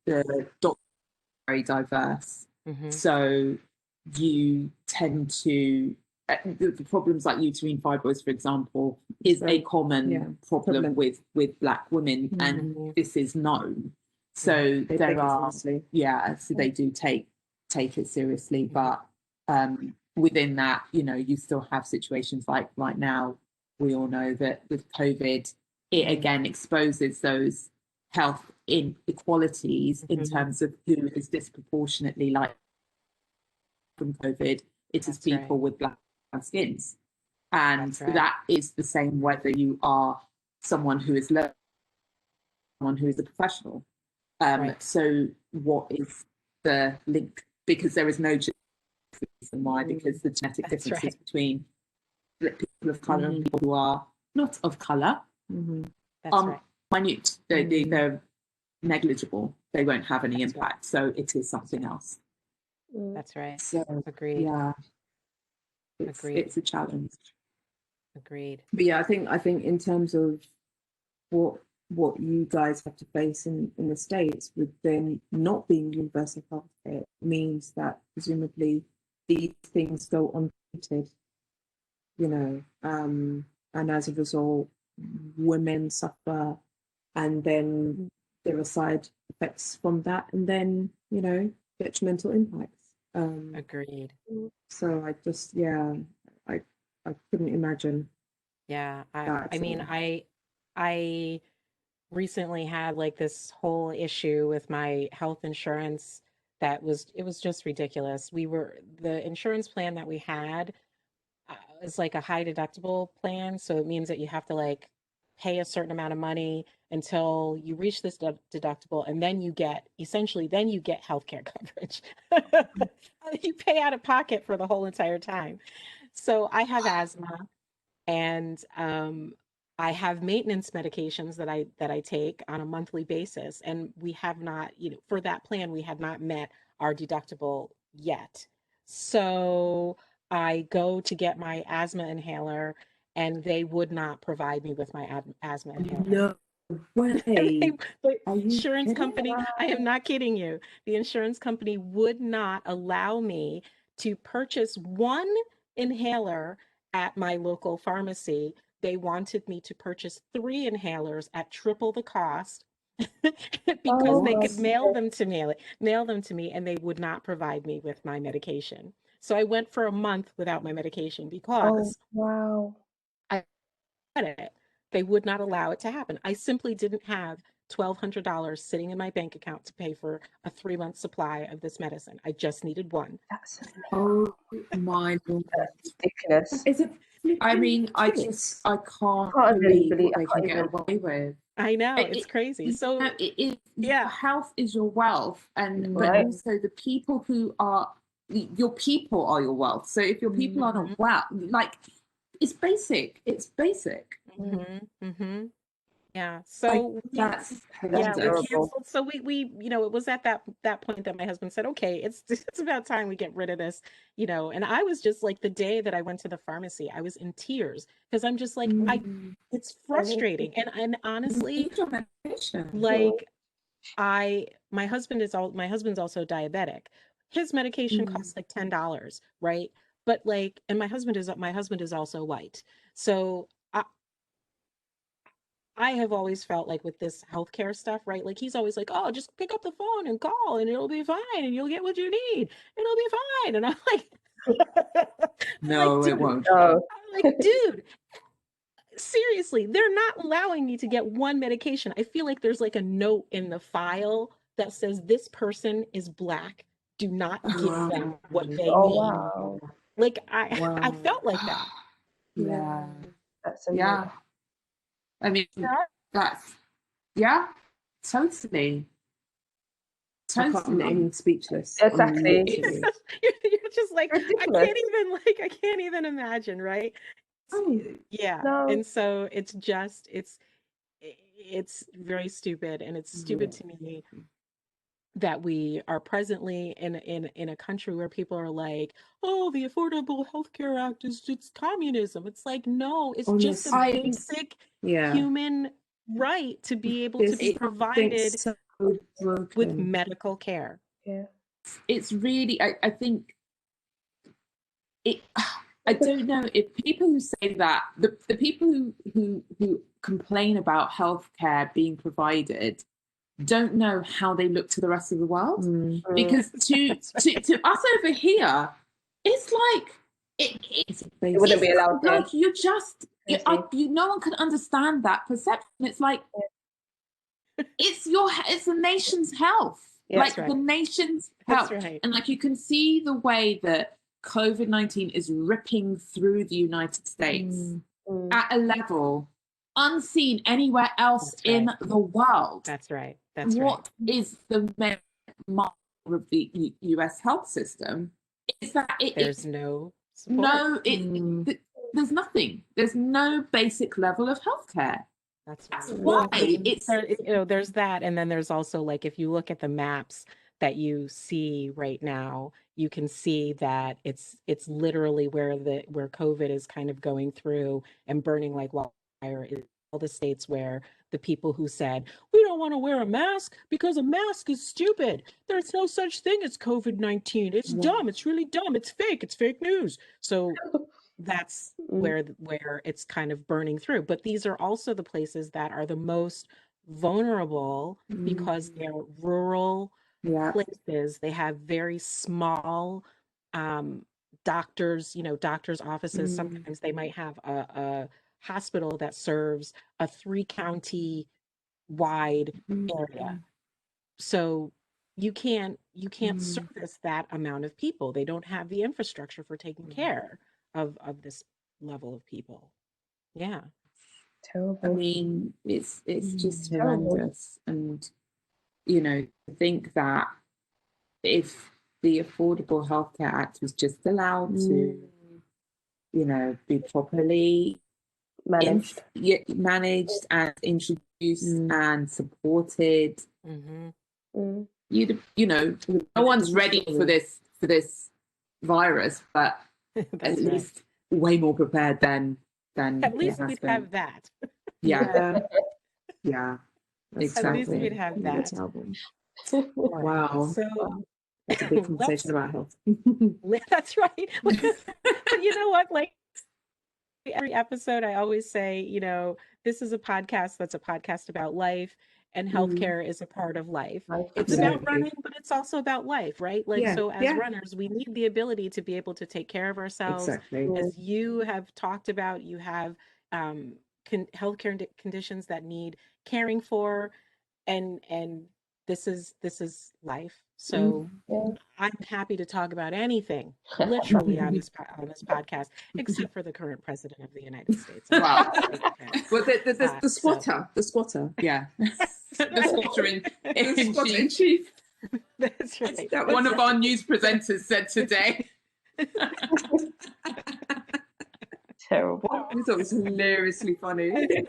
The doctors are very diverse. So you tend to the problems like uterine fibroids, for example, is a common problem with Black women, and this is known. So there are, so they do take it seriously, but within that, you know, you still have situations like right now. We all know that with COVID, it again exposes those health inequalities in terms of who is disproportionately like from COVID. It is people with Black skins, and that is the same whether you are someone who is low, someone who is a professional. So what is the link? Because there is no reason why, because the genetic differences between people of colour and people who are not of colour are minute. They're negligible. They won't have any impact. So it is something else. That's right. So Agreed. Yeah. Agreed. It's a challenge. Agreed. But yeah, I think in terms of what you guys have to face in the States with them not being universal healthcare means that presumably these things go untreated, you know, and as a result, women suffer, and then there are side effects from that, and then, you know, detrimental impacts. Agreed. So I just, I couldn't imagine. Yeah. that I mean, at all. I recently had like this whole issue with my health insurance it was just ridiculous. The insurance plan that we had is like a high deductible plan. So it means that you have to like pay a certain amount of money until you reach this deductible, and then you get healthcare coverage. You pay out of pocket for the whole entire time. So I have asthma, and I have maintenance medications that I take on a monthly basis, and we have not, for that plan, we had not met our deductible yet. So I go to get my asthma inhaler, and they would not provide me with my asthma inhaler. No way. The Are you insurance kidding? company, I am not kidding you. The insurance company would not allow me to purchase one inhaler at my local pharmacy. They wanted me to purchase three inhalers at triple the cost because Oh they my could mail goodness. them to mail them to me, and they would not provide me with my medication. So I went for a month without my medication Oh because wow. I had it. They would not allow it to happen. I simply didn't have $1,200 sitting in my bank account to pay for a 3-month supply of this medicine. I just needed one. That's Oh my Lord. ridiculous. Is it? I mean, I can't believe what they can get away with. I know, it's crazy. So it is, yeah, your health is your wealth, and but Right. also the people who are your people are your wealth. So if your people are not well, like it's basic. It's basic. Yeah. So That's yeah, we horrendous. canceled. So we it was at that point that my husband said, "Okay, it's about time we get rid of this," And I was just like, the day that I went to the pharmacy, I was in tears because I'm just like, it's frustrating, and honestly, Need your medication. like my husband's also diabetic. His medication costs like $10, right? But like, and my husband is also white, so I have always felt like with this healthcare stuff, right? Like he's always like, "Oh, just pick up the phone and call and it'll be fine and you'll get what you need. It'll be fine." And I'm like, No, it won't. Oh, I'm like, dude, seriously, they're not allowing me to get one medication. I feel like there's like a note in the file that says this person is black. Do not give them what they oh need. wow. Like I felt like that. Yeah. That's Yeah. I mean, that's totally. I am speechless. Exactly. You're just like, Ridiculous. I can't even imagine, right? Yeah. No. And so it's very stupid, and it's stupid to me that we are presently in a country where people are like, "Oh, the Affordable Healthcare Act is it's communism." It's like, no, it's just a basic human right to be able to be provided so with medical care. Yeah. It's really, I think it. I don't know if people who say that, the people who complain about healthcare being provided don't know how they look to the rest of the world. Because to us over here, it's like it wouldn't be allowed to. like you just no one can understand that perception. It's like it's the nation's health. Yeah, like right. the nation's That's health. right. And like you can see the way that COVID-19 is ripping through the United States at a level unseen anywhere else in the world. That's right. What is the main mark of the US health system is that there's no support. There's nothing. There's no basic level of healthcare. That's why it's there's that, and then there's also, like, if you look at the maps that you see right now, you can see that it's literally where COVID is kind of going through and burning like wildfire is all the states where the people who said, "We don't want to wear a mask because a mask is stupid. There's no such thing as COVID-19. It's dumb. It's really dumb. It's fake. It's fake news." So that's where it's kind of burning through. But these are also the places that are the most vulnerable because they're rural places. They have very small doctors offices. Sometimes they might have a hospital that serves a 3-county wide area. So you can't service that amount of people. They don't have the infrastructure for taking care of this level of people. Yeah. Terrible. I mean, it's just horrendous. And to think that if the Affordable Healthcare Act was just allowed to be properly managed. managed and introduced and supported. No one's ready for this virus, but at least way more prepared than at least we'd have that. Yeah. Exactly. At least we'd have that. Wow. So that's a big conversation about health. That's right. But you know what? Like every episode, I always say, this is a podcast that's a podcast about life, and healthcare is a part of life. It's about running, but it's also about life, right? Like, so as runners, we need the ability to be able to take care of ourselves. Exactly. As you have talked about, you have healthcare conditions that need caring for, and this is life. So I'm happy to talk about anything, literally, on this podcast, except for the current president of the United States. Wow. Well, the squatter. Yeah. The squatter in chief. That's right. One of our news presenters said today. Terrible. I thought it was hilariously funny.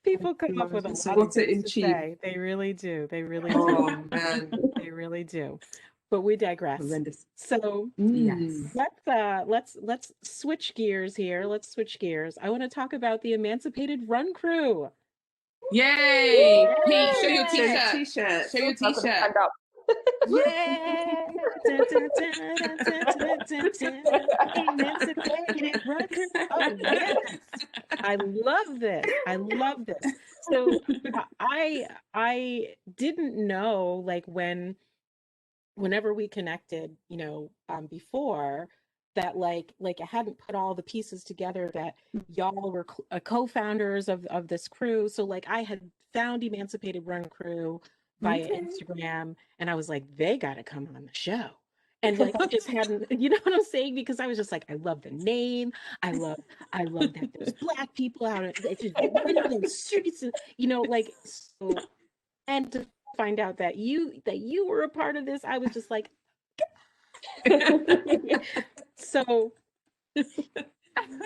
People come up with a lot of things to say. They really do. They really do. Oh, man. They really do. But we digress. Horrendous. So let's switch gears here. Let's switch gears. I want to talk about the Emancipated Run Crew. Yay! Pete, show your t-shirt. Show your t-shirt. Yay! Emancipated Run Crew. Oh, yes. I love this. I love this. So I didn't know, like, whenever we connected, before, that like I hadn't put all the pieces together that y'all were co-founders of this crew. So like I had found Emancipated Run Crew via Instagram, and I was like, they got to come on the show. And like I just hadn't, you know what I'm saying? Because I was just like, I love the name. I love that there's Black people out in the streets, and like, so, and to find out that you were a part of this, I was just like, so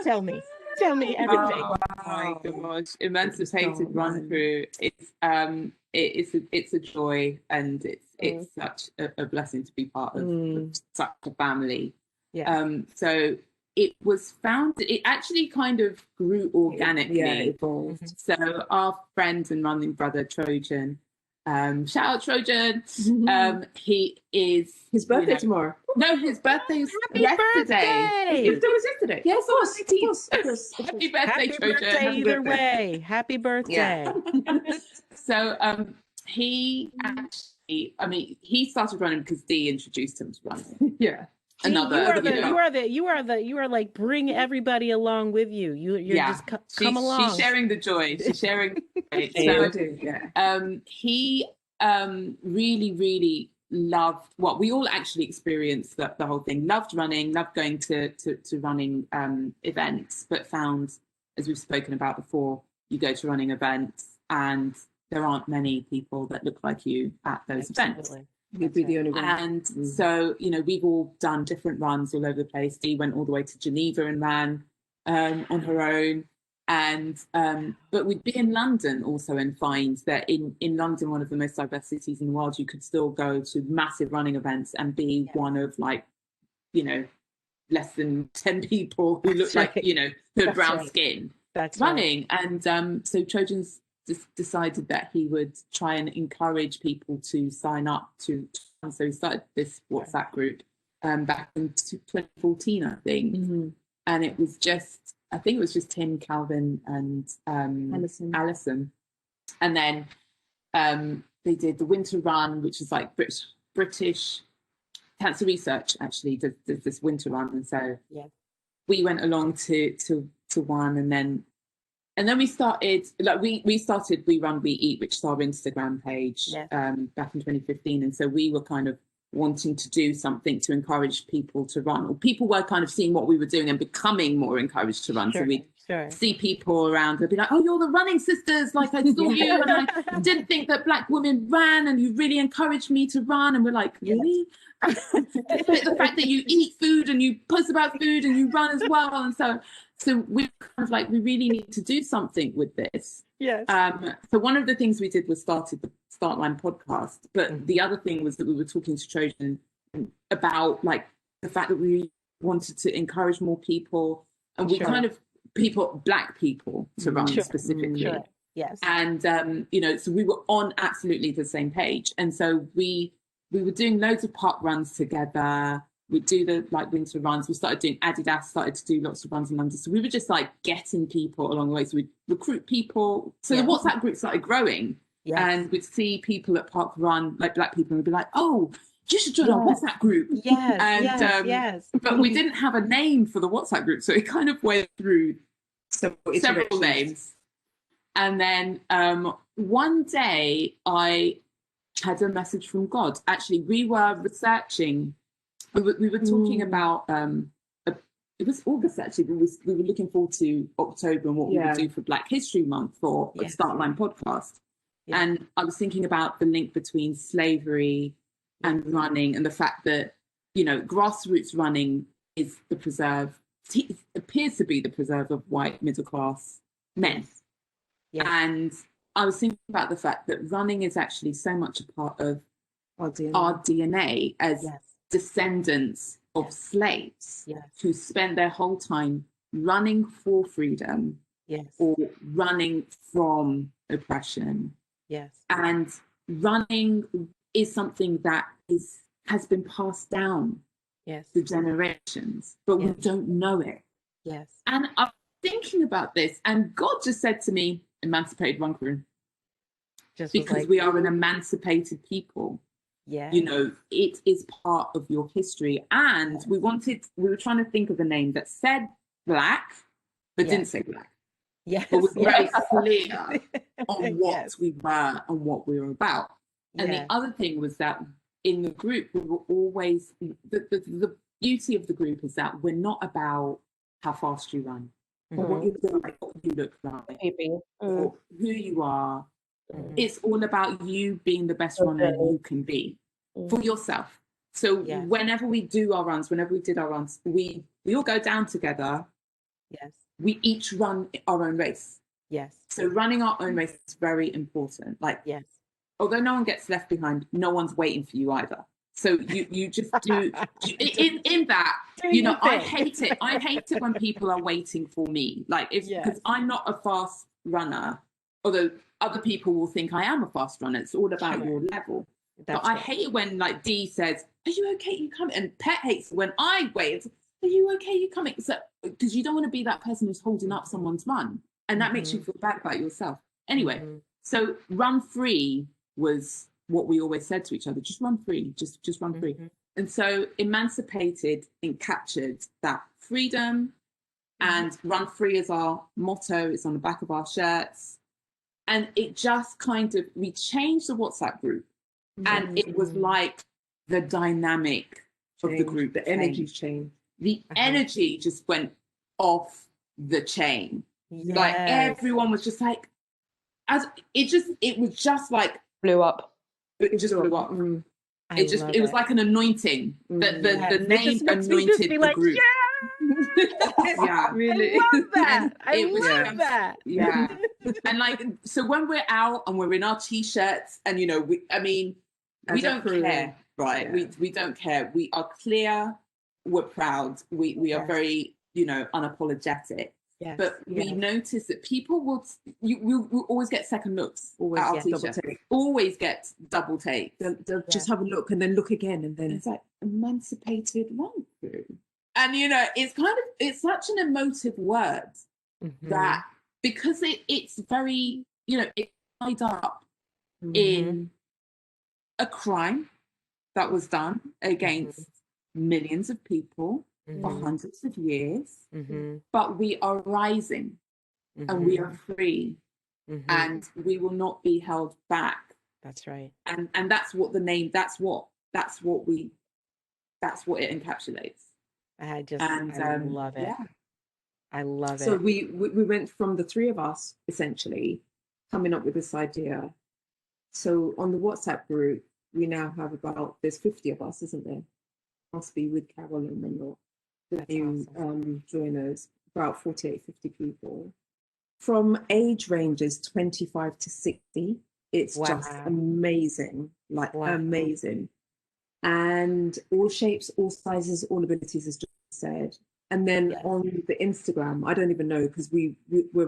tell me everything. Oh my gosh, Emancipated Run Crew. It's a joy, and it's such a blessing to be part of such a family. So it was founded. It actually kind of grew organically. Yeah, it evolved. So our friend and running brother Trojan. Shout out Trojan. He is his birthday tomorrow. No, his birthday's yesterday. It was yesterday. Yeah, of course. Happy birthday, Trojan. Birthday either way. Happy birthday. So he actually, he started running because Dee introduced him to running. Yeah. You are like, bring everybody along with you. You're just come along. She's sharing the joy. She's sharing. He really, really loved what we all actually experienced, the whole thing. Loved running, loved going to running events, but found, as we've spoken about before, you go to running events and there aren't many people that look like you at those events. You'd be the only one. And so, we've all done different runs all over the place. Dee went all the way to Geneva and ran on her own. And but we'd be in London also and find that in London, one of the most diverse cities in the world, you could still go to massive running events and be one of less than 10 people who look like, who had brown skin running. Right. And so Trojans decided that he would try and encourage people to sign up to, and so he started this WhatsApp group back in 2014, I think. And it was just, I think it was just him, Calvin, and Alison. And then they did the Winter Run, which is like British Cancer Research actually does this winter run, and so we went along to one, and then we started, like we started We Run We Eat, which is our Instagram page back in 2015, and so we were kind of wanting to do something to encourage people to run, or people were kind of seeing what we were doing and becoming more encouraged to run. So we see people around and be like, oh, you're the running sisters, like I saw you and I didn't think that Black women ran and you really encouraged me to run. And we're like, really? The fact that you eat food and you post about food and you run as well. And so we kind of like, we really need to do something with this. Yes. So one of the things we did was started the Startline podcast, but the other thing was that we were talking to Trojan about like the fact that we wanted to encourage more people, and we kind of Black people to run specifically. Yes. And you know, so we were on absolutely the same page, and so we were doing loads of park runs together. We'd do the like winter runs. We started doing Adidas, started to do lots of runs in London. So we were just like getting people along the way. So we'd recruit people. So the WhatsApp group started growing. Yes. And we'd see people at Park Run, like Black people, and we'd be like, oh, you should join our WhatsApp group. Yes, and, yes. But we didn't have a name for the WhatsApp group. So it kind of went through several names. And then one day I had a message from God. Actually, we were researching. We were talking about, it was August actually, but we were looking forward to October and what we would do for Black History Month for a Startline podcast. Yeah. And I was thinking about the link between slavery and running, and the fact that, you know, grassroots running is the preserve, appears to be the preserve of white middle class men. Yes. And I was thinking about the fact that running is actually so much a part of our DNA as descendants of slaves who spent their whole time running for freedom or running from oppression. Yes. And running is something that has been passed down to generations, but we don't know it. Yes. And I'm thinking about this, and God just said to me, Emancipated Run Crew, because we are an emancipated people. Yeah. You know, it is part of your history. And we were trying to think of a name that said Black, but didn't say Black. Yes. But was very clear on what we were and what we were about. And the other thing was that in the group, we were always, the beauty of the group is that we're not about how fast you run, or what you look like, what you look like, or who you are. It's all about you being the best runner you can be for yourself. So whenever we did our runs, we all go down together. Yes. We each run our own race. Yes. So running our own race is very important. Like, although no one gets left behind, no one's waiting for you either. So you just do in that, you know, I hate it. I hate it when people are waiting for me. Like, because I'm not a fast runner, although other people will think I am a fast runner. It's all about your level. But I hate it when, like, Dee says, are you okay? You coming? And Pet hates it when I wait. Are you okay? You coming? So, because you don't want to be that person who's holding up someone's run. And that makes you feel bad about yourself. Anyway, so run free was what we always said to each other. Just run free. Just run free. And so Emancipated encaptured that freedom, and run free is our motto. It's on the back of our shirts. And it just kind of, we changed the WhatsApp group, and it was like the dynamic of the group. The energy changed. The energy just went off the chain. Yes. Like everyone was just like, it was just like blew up. It just blew up. It was like an anointing. The name anointed the group. Yeah, really. I love that. I love that. Yeah. And like, so when we're out and we're in our t-shirts, and you know, we don't care, right? Yeah. We don't care. We are clear. We're proud. We are very, you know, unapologetic. Yes. But we notice that people will always get second looks at our t-shirts. Always get double takes. They'll just have a look and then look again, and then it's like Emancipated Run Crew. And you know, it's such an emotive word that, because it's very, you know, it's tied up in a crime that was done against millions of people for hundreds of years, but we are rising and we are free, and we will not be held back. That's right. And that's what the name, that's what it encapsulates. I love it. Yeah. I love So it. we went from the three of us essentially coming up with this idea. So on the WhatsApp group, we now have there's 50 of us, isn't there? Must be with Carolyn and the new joiners, about 48, 50 people. From age ranges 25 to 60. It's just amazing, like amazing. And all shapes, all sizes, all abilities, as just said. And then on the Instagram, I don't even know, because we're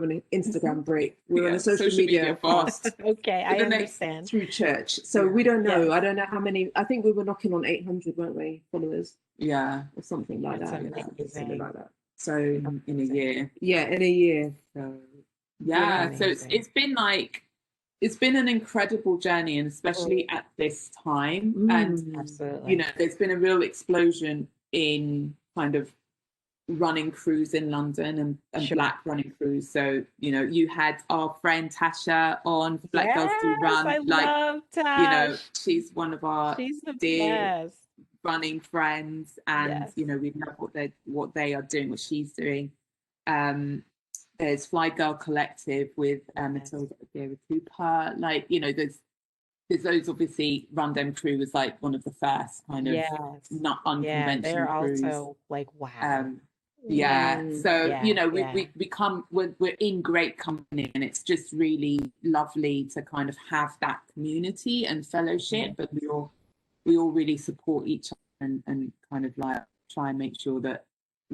on an Instagram break. We're on a social media fast. Okay, I understand. Through church. So we don't know. I don't know how many. I think we were knocking on 800, weren't we, followers? Yeah. Or something like That's that. amazing. Something like that. So in a year. Yeah, in a year. So so it's been an incredible journey, and especially at this time. And absolutely, you know, there's been a real explosion in kind of running crews in London and Black running crews. So, you know, you had our friend Tasha on Black Girls Do Run. I love Tash. You know, she's one of our dear best running friends, and you know, we love what they are doing, what she's doing. There's Fly Girl Collective with Matilda Cooper. Like, you know, there's those, obviously Run Crew was like one of the first kind of not unconventional they're crews. Also like wow. So you know, we're in great company, and it's just really lovely to kind of have that community and fellowship, but we all really support each other and kind of like try and make sure that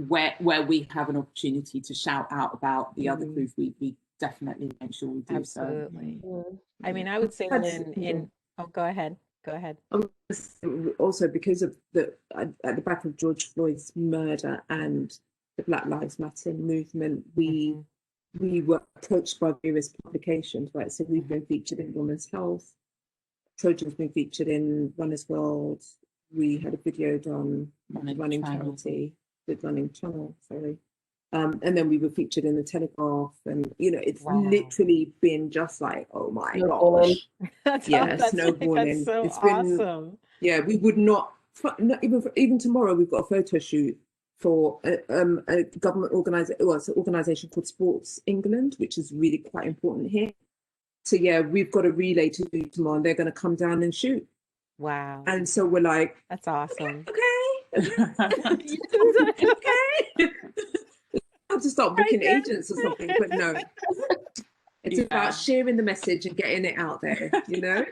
where we have an opportunity to shout out about the other crews, we definitely make sure we do. Absolutely. I mean, I would say, Lynn, go ahead. Also, because of at the back of George Floyd's murder and the Black Lives Matter movement, we were approached by various publications, right? So we've been featured in Women's Health. Trojan's been featured in Runner's World. We had a video done Running Charity with Running Channel, sorry. And then we were featured in the Telegraph, and you know, it's literally been just like, oh my gosh, snowballing. So it's been awesome. We would not even tomorrow. We've got a photo shoot for a government organisation called Sports England, which is really quite important here. So we've got a relay to do tomorrow, and they're going to come down and shoot. Wow! And so we're like, that's awesome. Okay. I'll just start booking agents or something, but no. It's about sharing the message and getting it out there, you know?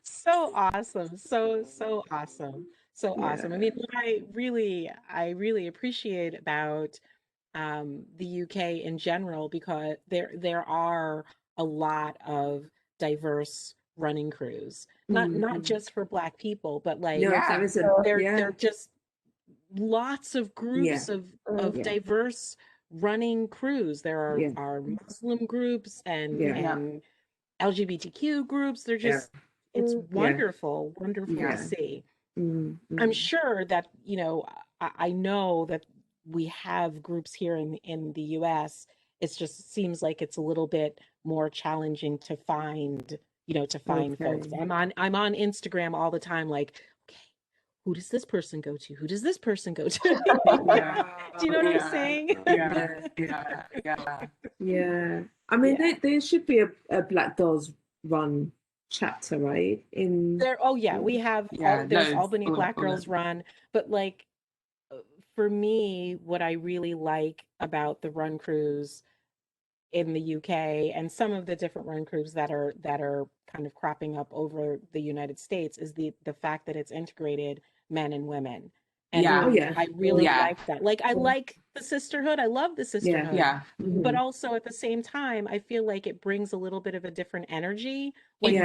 So awesome. So awesome. So awesome. I mean, what I really appreciate about the UK in general, because there are a lot of diverse running crews, not just for Black people, but like there are just lots of groups of diverse running crews. There are Muslim groups and LGBTQ groups. They're just it's wonderful to see. I'm sure that, you know, I know that we have groups here in the US. It just seems like it's a little bit more challenging to find, folks. I'm on Instagram all the time, like, okay, who does this person go to? Who does this person go to? Do you know what I'm saying? Yeah. I mean, there should be a Black Girls Run chapter, right? We have there's Albany Black Girls Run, but like for me, what I really like about the run crews in the UK and some of the different run crews that are kind of cropping up over the United States is the fact that it's integrated men and women. And I really like that. Like, I like the sisterhood. I love the sisterhood. But also at the same time, I feel like it brings a little bit of a different energy when you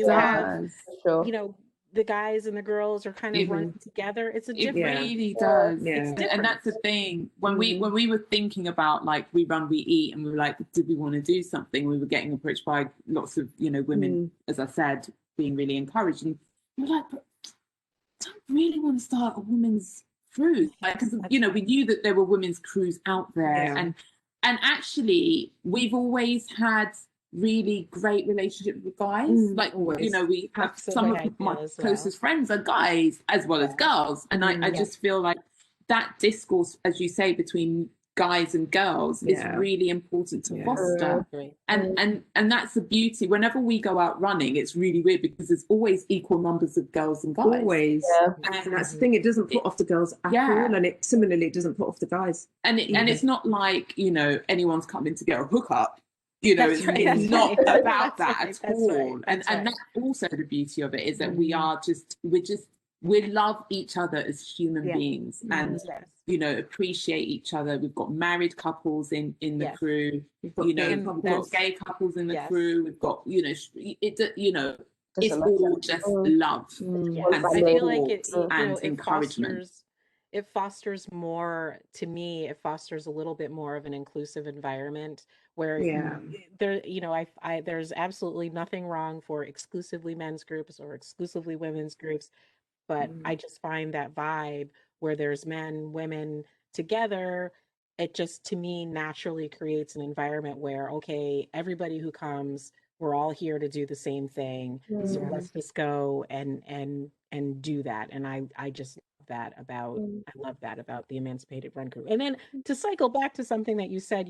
have, you know, the guys and the girls are kind of running together. It's a different. It really does. And that's the thing. When we were thinking about like We Run, We Eat, and we were like, did we want to do something? We were getting approached by lots of, you know, women, as I said, being really encouraged. And we were like, but I don't really want to start a women's crew. Because, you know, we knew that there were women's crews out there. And actually, we've always had really great relationships with guys. Like, you know, we have some of my closest friends are guys as well as girls. And I just feel like that discourse, as you say, between guys and girls is really important to foster. And that's the beauty. Whenever we go out running, it's really weird because there's always equal numbers of girls and guys. Always. And that's the thing, it doesn't put off the girls at all, and it similarly doesn't put off the guys. And it's not like, you know, anyone's coming to get a hookup. You know, it's not about that at all. And that's also the beauty of it, is that we love each other as human beings, and you know, appreciate each other. We've got married couples in the crew. We've got gay couples in the crew. We've got, you know, it's all just love and I feel like it, and encouragement. It fosters more, to me, it fosters a little bit more of an inclusive environment where there, you know, I there's absolutely nothing wrong for exclusively men's groups or exclusively women's groups, but I just find that vibe where there's men, women together, it just, to me, naturally creates an environment where, okay, everybody who comes, we're all here to do the same thing. So let's just go and do that. And I just love that about, I love that about the Emancipated Run Crew. And then to cycle back to something that you said,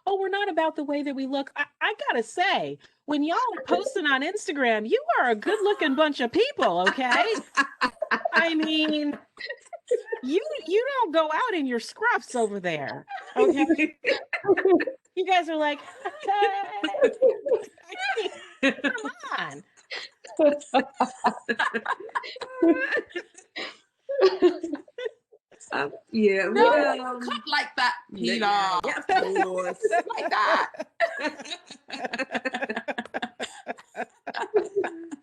oh, we're not about the way that we look. I gotta say, when y'all are posting on Instagram, you are a good looking bunch of people, okay? I mean, you don't go out in your scruffs over there, okay? You guys are like, come on. No, cut like that, Pilar. Yeah, of course. Like that.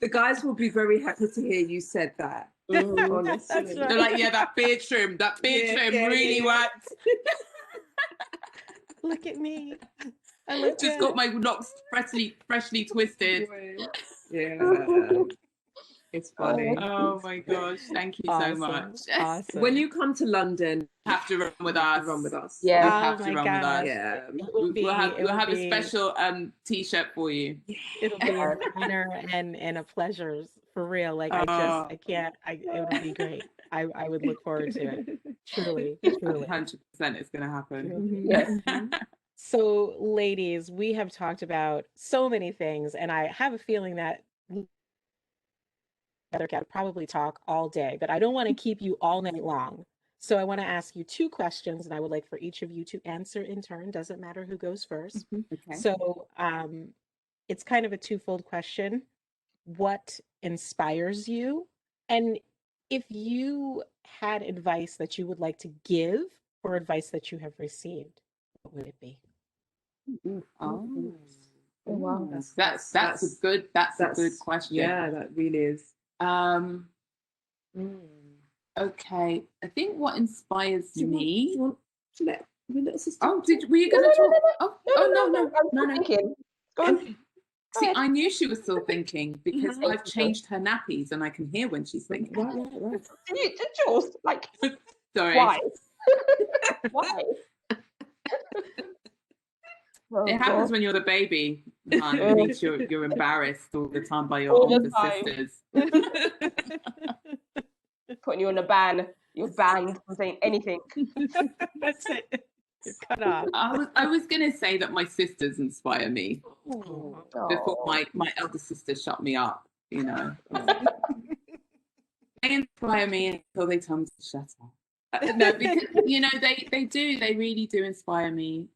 The guys will be very happy to hear you said that. Honestly. That's right. They're like, yeah, that beard trim really worked. Look at me. I look just good. got my locks freshly twisted. Yeah. It's funny. Oh my gosh, thank you so much. Awesome. When you come to London, have to run with us. Yeah. You have to run with us. Yeah. We'll have a special t-shirt for you. It'll be an honor and a pleasure, for real. Like I can't, it'll be great. I would look forward to it. Truly. 100% it's gonna happen. Yes. So ladies, we have talked about so many things, and I have a feeling that I could probably talk all day, but I don't want to keep you all night long. So I want to ask you 2 questions, and I would like for each of you to answer in turn. Doesn't matter who goes first. Okay. So it's kind of a twofold question. What inspires you? And if you had advice that you would like to give or advice that you have received, what would it be? Oh wow. That's a good question. Yeah, that really is. Okay, I think what inspires me. Do you want to let your little sister? Oh, were you going to talk? No. I'm thinking. Go on. See, I knew she was still thinking because I've changed her nappies and I can hear when she's thinking. Right. Did yours? Like, sorry. why? Why? It happens when you're the baby, man. It means you're embarrassed all the time by your older sisters. Putting you on a ban. You're banned from saying anything. That's it. You're cut off. I was going to say that my sisters inspire me before my elder sister shut me up, you know. They inspire me until they tell me to shut up. No, because, you know, they do. They really do inspire me.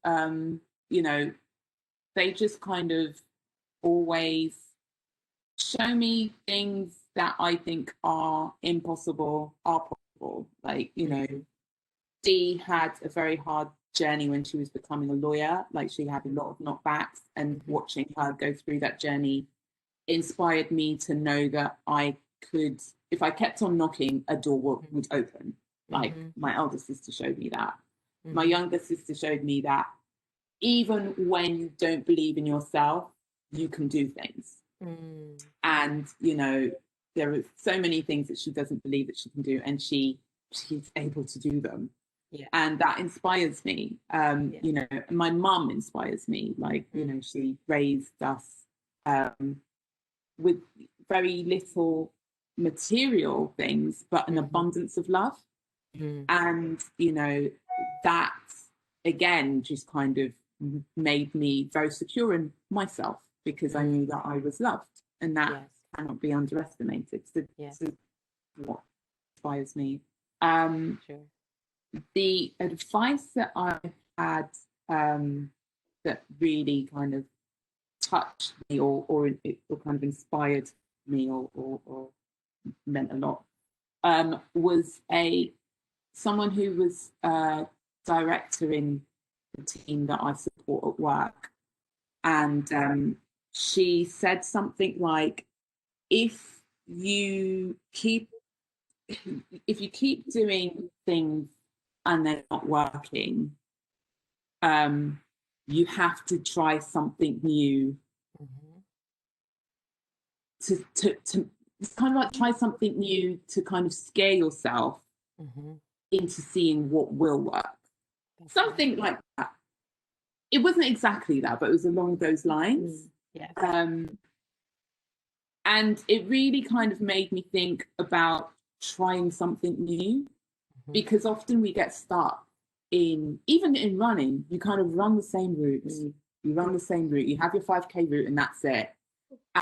You know, they just kind of always show me things that I think are impossible, are possible. Like, you know, Dee had a very hard journey when she was becoming a lawyer. Like, she had a lot of knockbacks, and watching her go through that journey inspired me to know that I could, if I kept on knocking, a door would open. Like, my elder sister showed me that. My younger sister showed me that even when you don't believe in yourself, you can do things. And, you know, there are so many things that she doesn't believe that she can do, and she's able to do them. And that inspires me. You know, my mum inspires me. Like, you know, she raised us with very little material things, but an abundance of love. And, you know, that again just kind of made me very secure in myself, because I knew that I was loved, and that cannot be underestimated. So this is what inspires me. The advice that I had that really kind of touched me, or kind of inspired me, or meant a lot, was someone who was a director in the team that I support at work, and she said something like, if you keep doing things and they're not working, you have to try something new. To it's kind of like try something new to kind of scare yourself into seeing what will work. Something like that. It wasn't exactly that, but it was along those lines. And it really kind of made me think about trying something new, because often we get stuck even in running, you kind of run the same route. You run the same route, you have your 5K route, and that's it.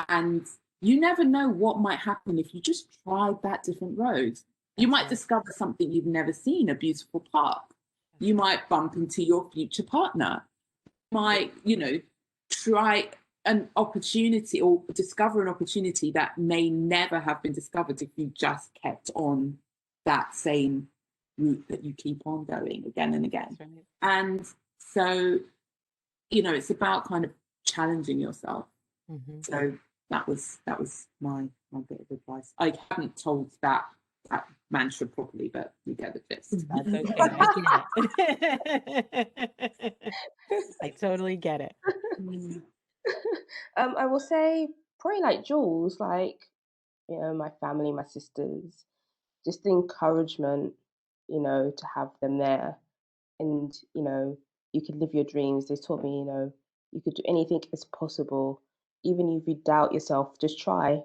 And you never know what might happen if you just tried that different road. You might discover something you've never seen, a beautiful park. You might bump into your future partner. You might, you know, try an opportunity or discover an opportunity that may never have been discovered if you just kept on that same route that you keep on going again and again. And so, you know, it's about kind of challenging yourself. So that was my bit of advice. I haven't told that mantra properly, but you get the gist. That's okay. I get it. I totally get it. I will say probably like Jules, like, you know, my family, my sisters, just the encouragement, you know, to have them there. And, you know, you could live your dreams. They taught me, you know, you could do anything is possible. Even if you doubt yourself, just try.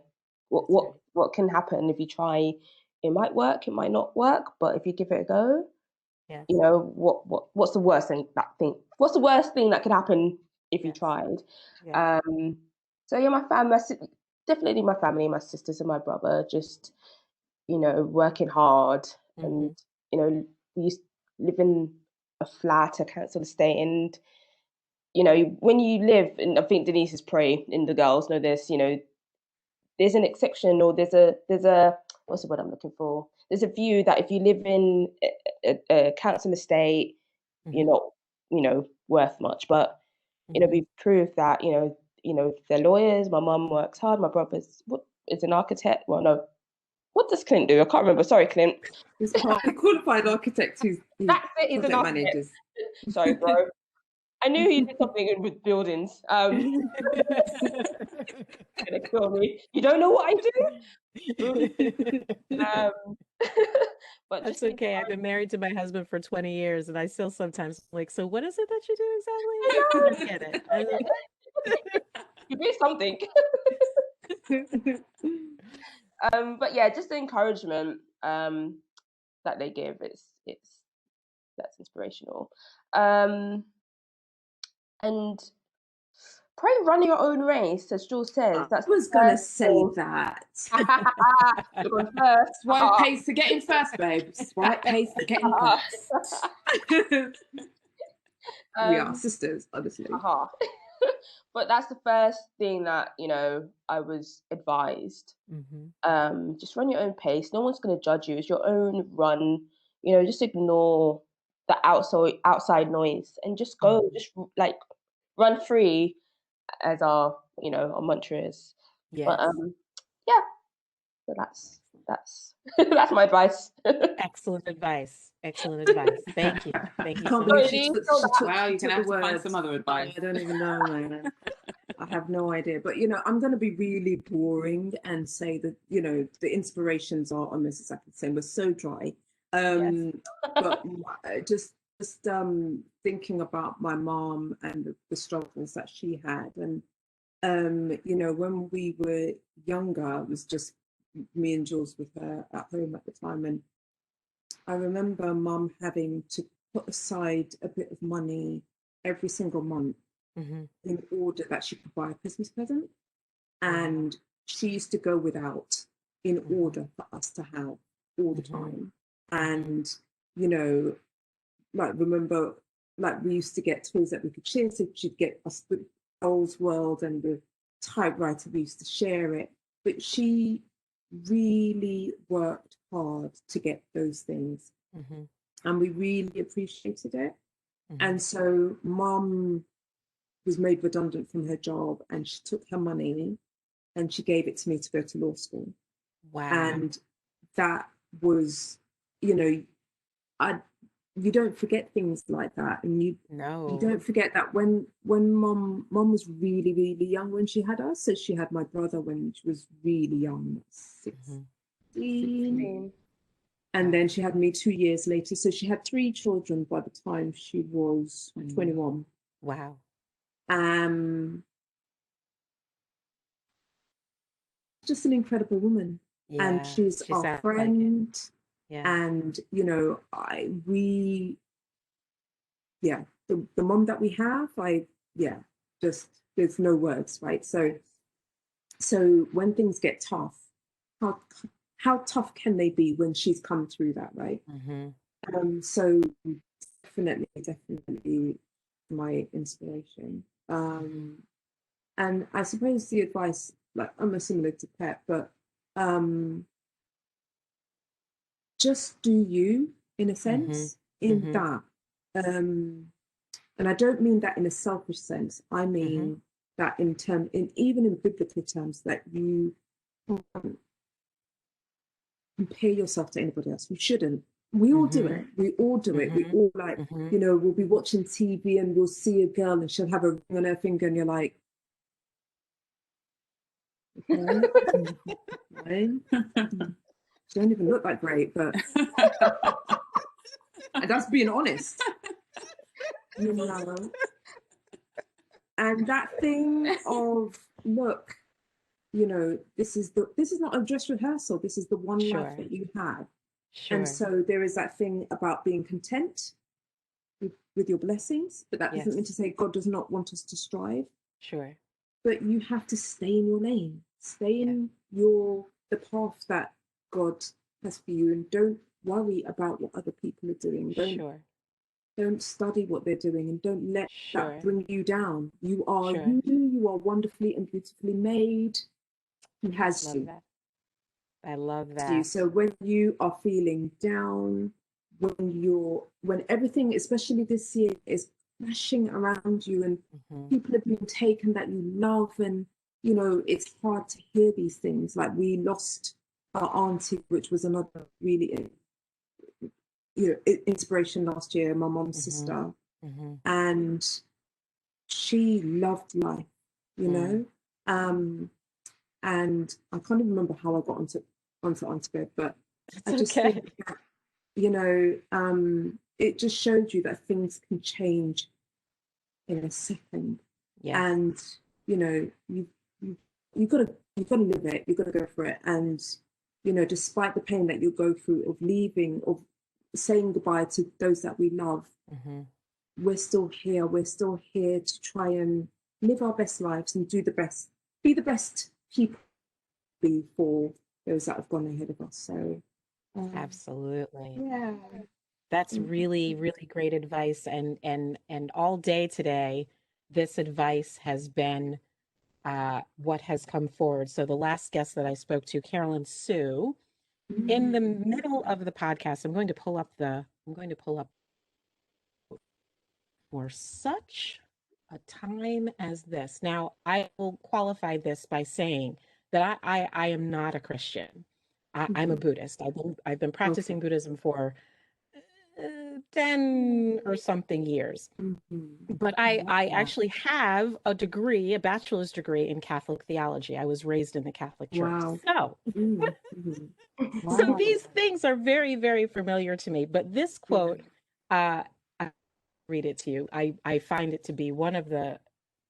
What can happen if you try? It might work, it might not work, but if you give it a go, you know, what's the worst thing what's the worst thing that could happen if you tried? So yeah, my family, definitely my family, my sisters and my brother, just, you know, working hard. And, you know, we used to live in a flat, a council estate, and, you know, when you live, and I think Denise is probably in the girls know this, you know, there's an exception, or there's a what's the word I'm looking for? There's a view that if you live in a council estate, you're not, you know, worth much. But, you know, we've proved that, you know, they're lawyers. My mum works hard. My brother's is an architect. Well, no, what does Clint do? I can't remember. Sorry, Clint. He's a qualified architect who's That's it. He's an architect. Managers. Sorry, bro. I knew he did something good with buildings. Gonna kill me. You don't know what I do? But that's okay. I've been married to my husband for 20 years, and I still sometimes like, so what is it that you do exactly? I get it. You do something. But yeah, just the encouragement that they give, that's inspirational. And probably run your own race, as Jules says. I was gonna say that. You're going first. Swipe pace to get in first, babe. Swipe pace to get in first. We are sisters, honestly. But that's the first thing that, you know, I was advised. Just run your own pace. No one's going to judge you. It's your own run. You know, just ignore the outside noise and just go. Just like run free, as our, you know, our mantra is. But yeah. So that's that's my advice. Excellent advice. Excellent advice. Thank you. Thank you so much. Wow, you can have to find some other advice. I don't even know, man. I have no idea. But, you know, I'm going to be really boring and say that, you know, the inspirations are almost exactly the same. We're so dry. But just thinking about my mom and the struggles that she had. And, you know, when we were younger, it was just me and Jules with her at home at the time. And I remember mum having to put aside a bit of money every single month in order that she could buy a Christmas present. And she used to go without in order for us to have all the time. And, you know, like, remember, like, we used to get toys that we could share. So she'd get us the Dolls World and the typewriter, we used to share it. But she really worked hard to get those things. And we really appreciated it. And so mum was made redundant from her job, and she took her money and she gave it to me to go to law school. Wow. And that was, you know, you don't forget things like that. And you don't forget that when mum was really, really young when she had us. So she had my brother when she was really young, 16. And then she had me 2 years later. So she had 3 children by the time she was 21. Wow. Just an incredible woman. Yeah, and she's our friend. Like and, you know, the mom that we have, just, there's no words, right? So when things get tough, how tough can they be when she's come through that, right? So definitely my inspiration. And I suppose the advice, like, almost similar to Pep, but just do you, in a sense, in that. And I don't mean that in a selfish sense. I mean that even in biblical terms, that you compare yourself to anybody else. You shouldn't. We all do it. We all do it. We all, like, you know, we'll be watching TV and we'll see a girl and she'll have a ring on her finger and you're like, okay. She don't even look that great, but and that's being honest. You know. And that thing of, look, you know, this is not a dress rehearsal. This is the one life that you have. And so there is that thing about being content with your blessings, but that doesn't mean to say God does not want us to strive. But you have to stay in your lane, stay in the path that God has for you, and don't worry about what other people are doing. Don't study what they're doing, and don't let that bring you down. You are you are wonderfully and beautifully made. He has you. I love that. So when you are feeling down, when everything, especially this year, is crashing around you and people have been taken that you love, and, you know, it's hard to hear these things. Like, we lost our auntie, which was another really, you know, inspiration last year, my mom's sister. And she loved life, you know. And I can't even remember how I got onto Auntie Bed, but I just think that, you know, it just showed you that things can change in a second. And, you know, you gotta live it, you gotta go for it. And, you know, despite the pain that you'll go through of leaving, of saying goodbye to those that we love, we're still here. We're still here to try and live our best lives and be the best people for those that have gone ahead of us. So absolutely. Yeah. That's really, really great advice. And all day today, this advice has been what has come forward. So the last guest that I spoke to, Carolyn Sue, in the middle of the podcast, I'm going to pull up for such a time as this. Now, I will qualify this by saying that I am not a Christian. I'm a Buddhist. I've been practicing Buddhism for 10 or something years. But I actually have a degree, a bachelor's degree in Catholic theology. I was raised in the Catholic Church. So, so these things are very, very familiar to me. But this quote, I'll read it to you. I find it to be one of the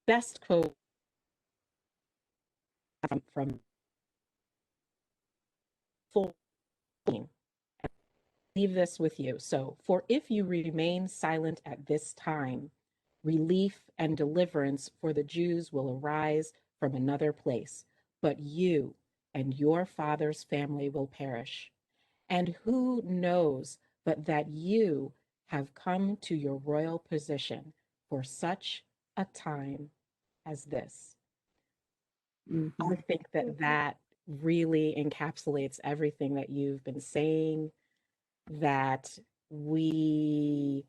best quotes from full. leave this with you. So, for if you remain silent at this time, relief and deliverance for the Jews will arise from another place, but you and your father's family will perish. And who knows but that you have come to your royal position for such a time as this? I think that that really encapsulates everything that you've been saying, that we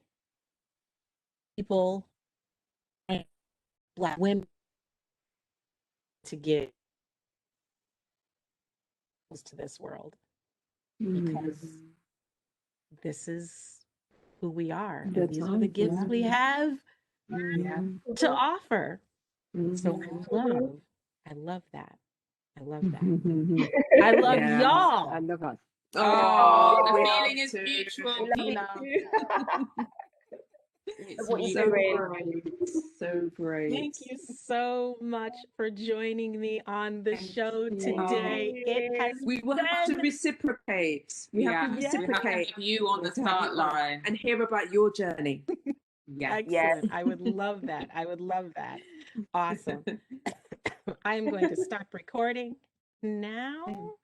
people and Black women to get to this world, because this is who we are, and these are the gifts we have to offer. So I love that. I love that. I love y'all. I love us. Oh, the we feeling love is to. mutual, We love Pilar. you. It's What you So mutual. doing? great. So great. Thank you so much for joining me on the show today. It has We will have to reciprocate. We have to We have to reciprocate. have you on the To have start you on line. and hear about your journey. Yeah. excellent. I would love that. I would love that. Awesome. I am going to stop recording now.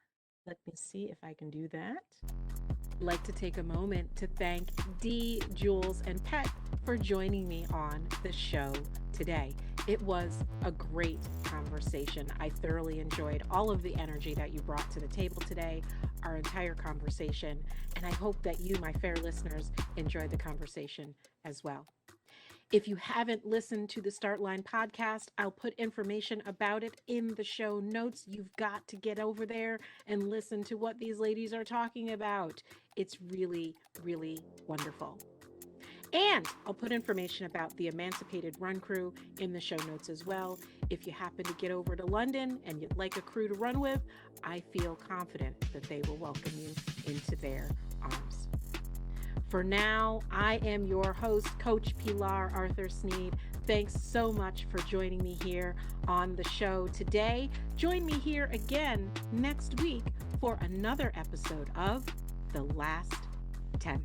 Let me see if I can do that. I'd like to take a moment to thank Dee, Jules, and Pet for joining me on the show today. It was a great conversation. I thoroughly enjoyed all of the energy that you brought to the table today, our entire conversation, and I hope that you, my fair listeners, enjoyed the conversation as well. If you haven't listened to the Start Line podcast, I'll put information about it in the show notes. You've got to get over there and listen to what these ladies are talking about. It's really, really wonderful. And I'll put information about the Emancipated Run Crew in the show notes as well. If you happen to get over to London and you'd like a crew to run with, I feel confident that they will welcome you into their arms. For now, I am your host, Coach Pilar Arthur Sneed. Thanks so much for joining me here on the show today. Join me here again next week for another episode of The Last 10th.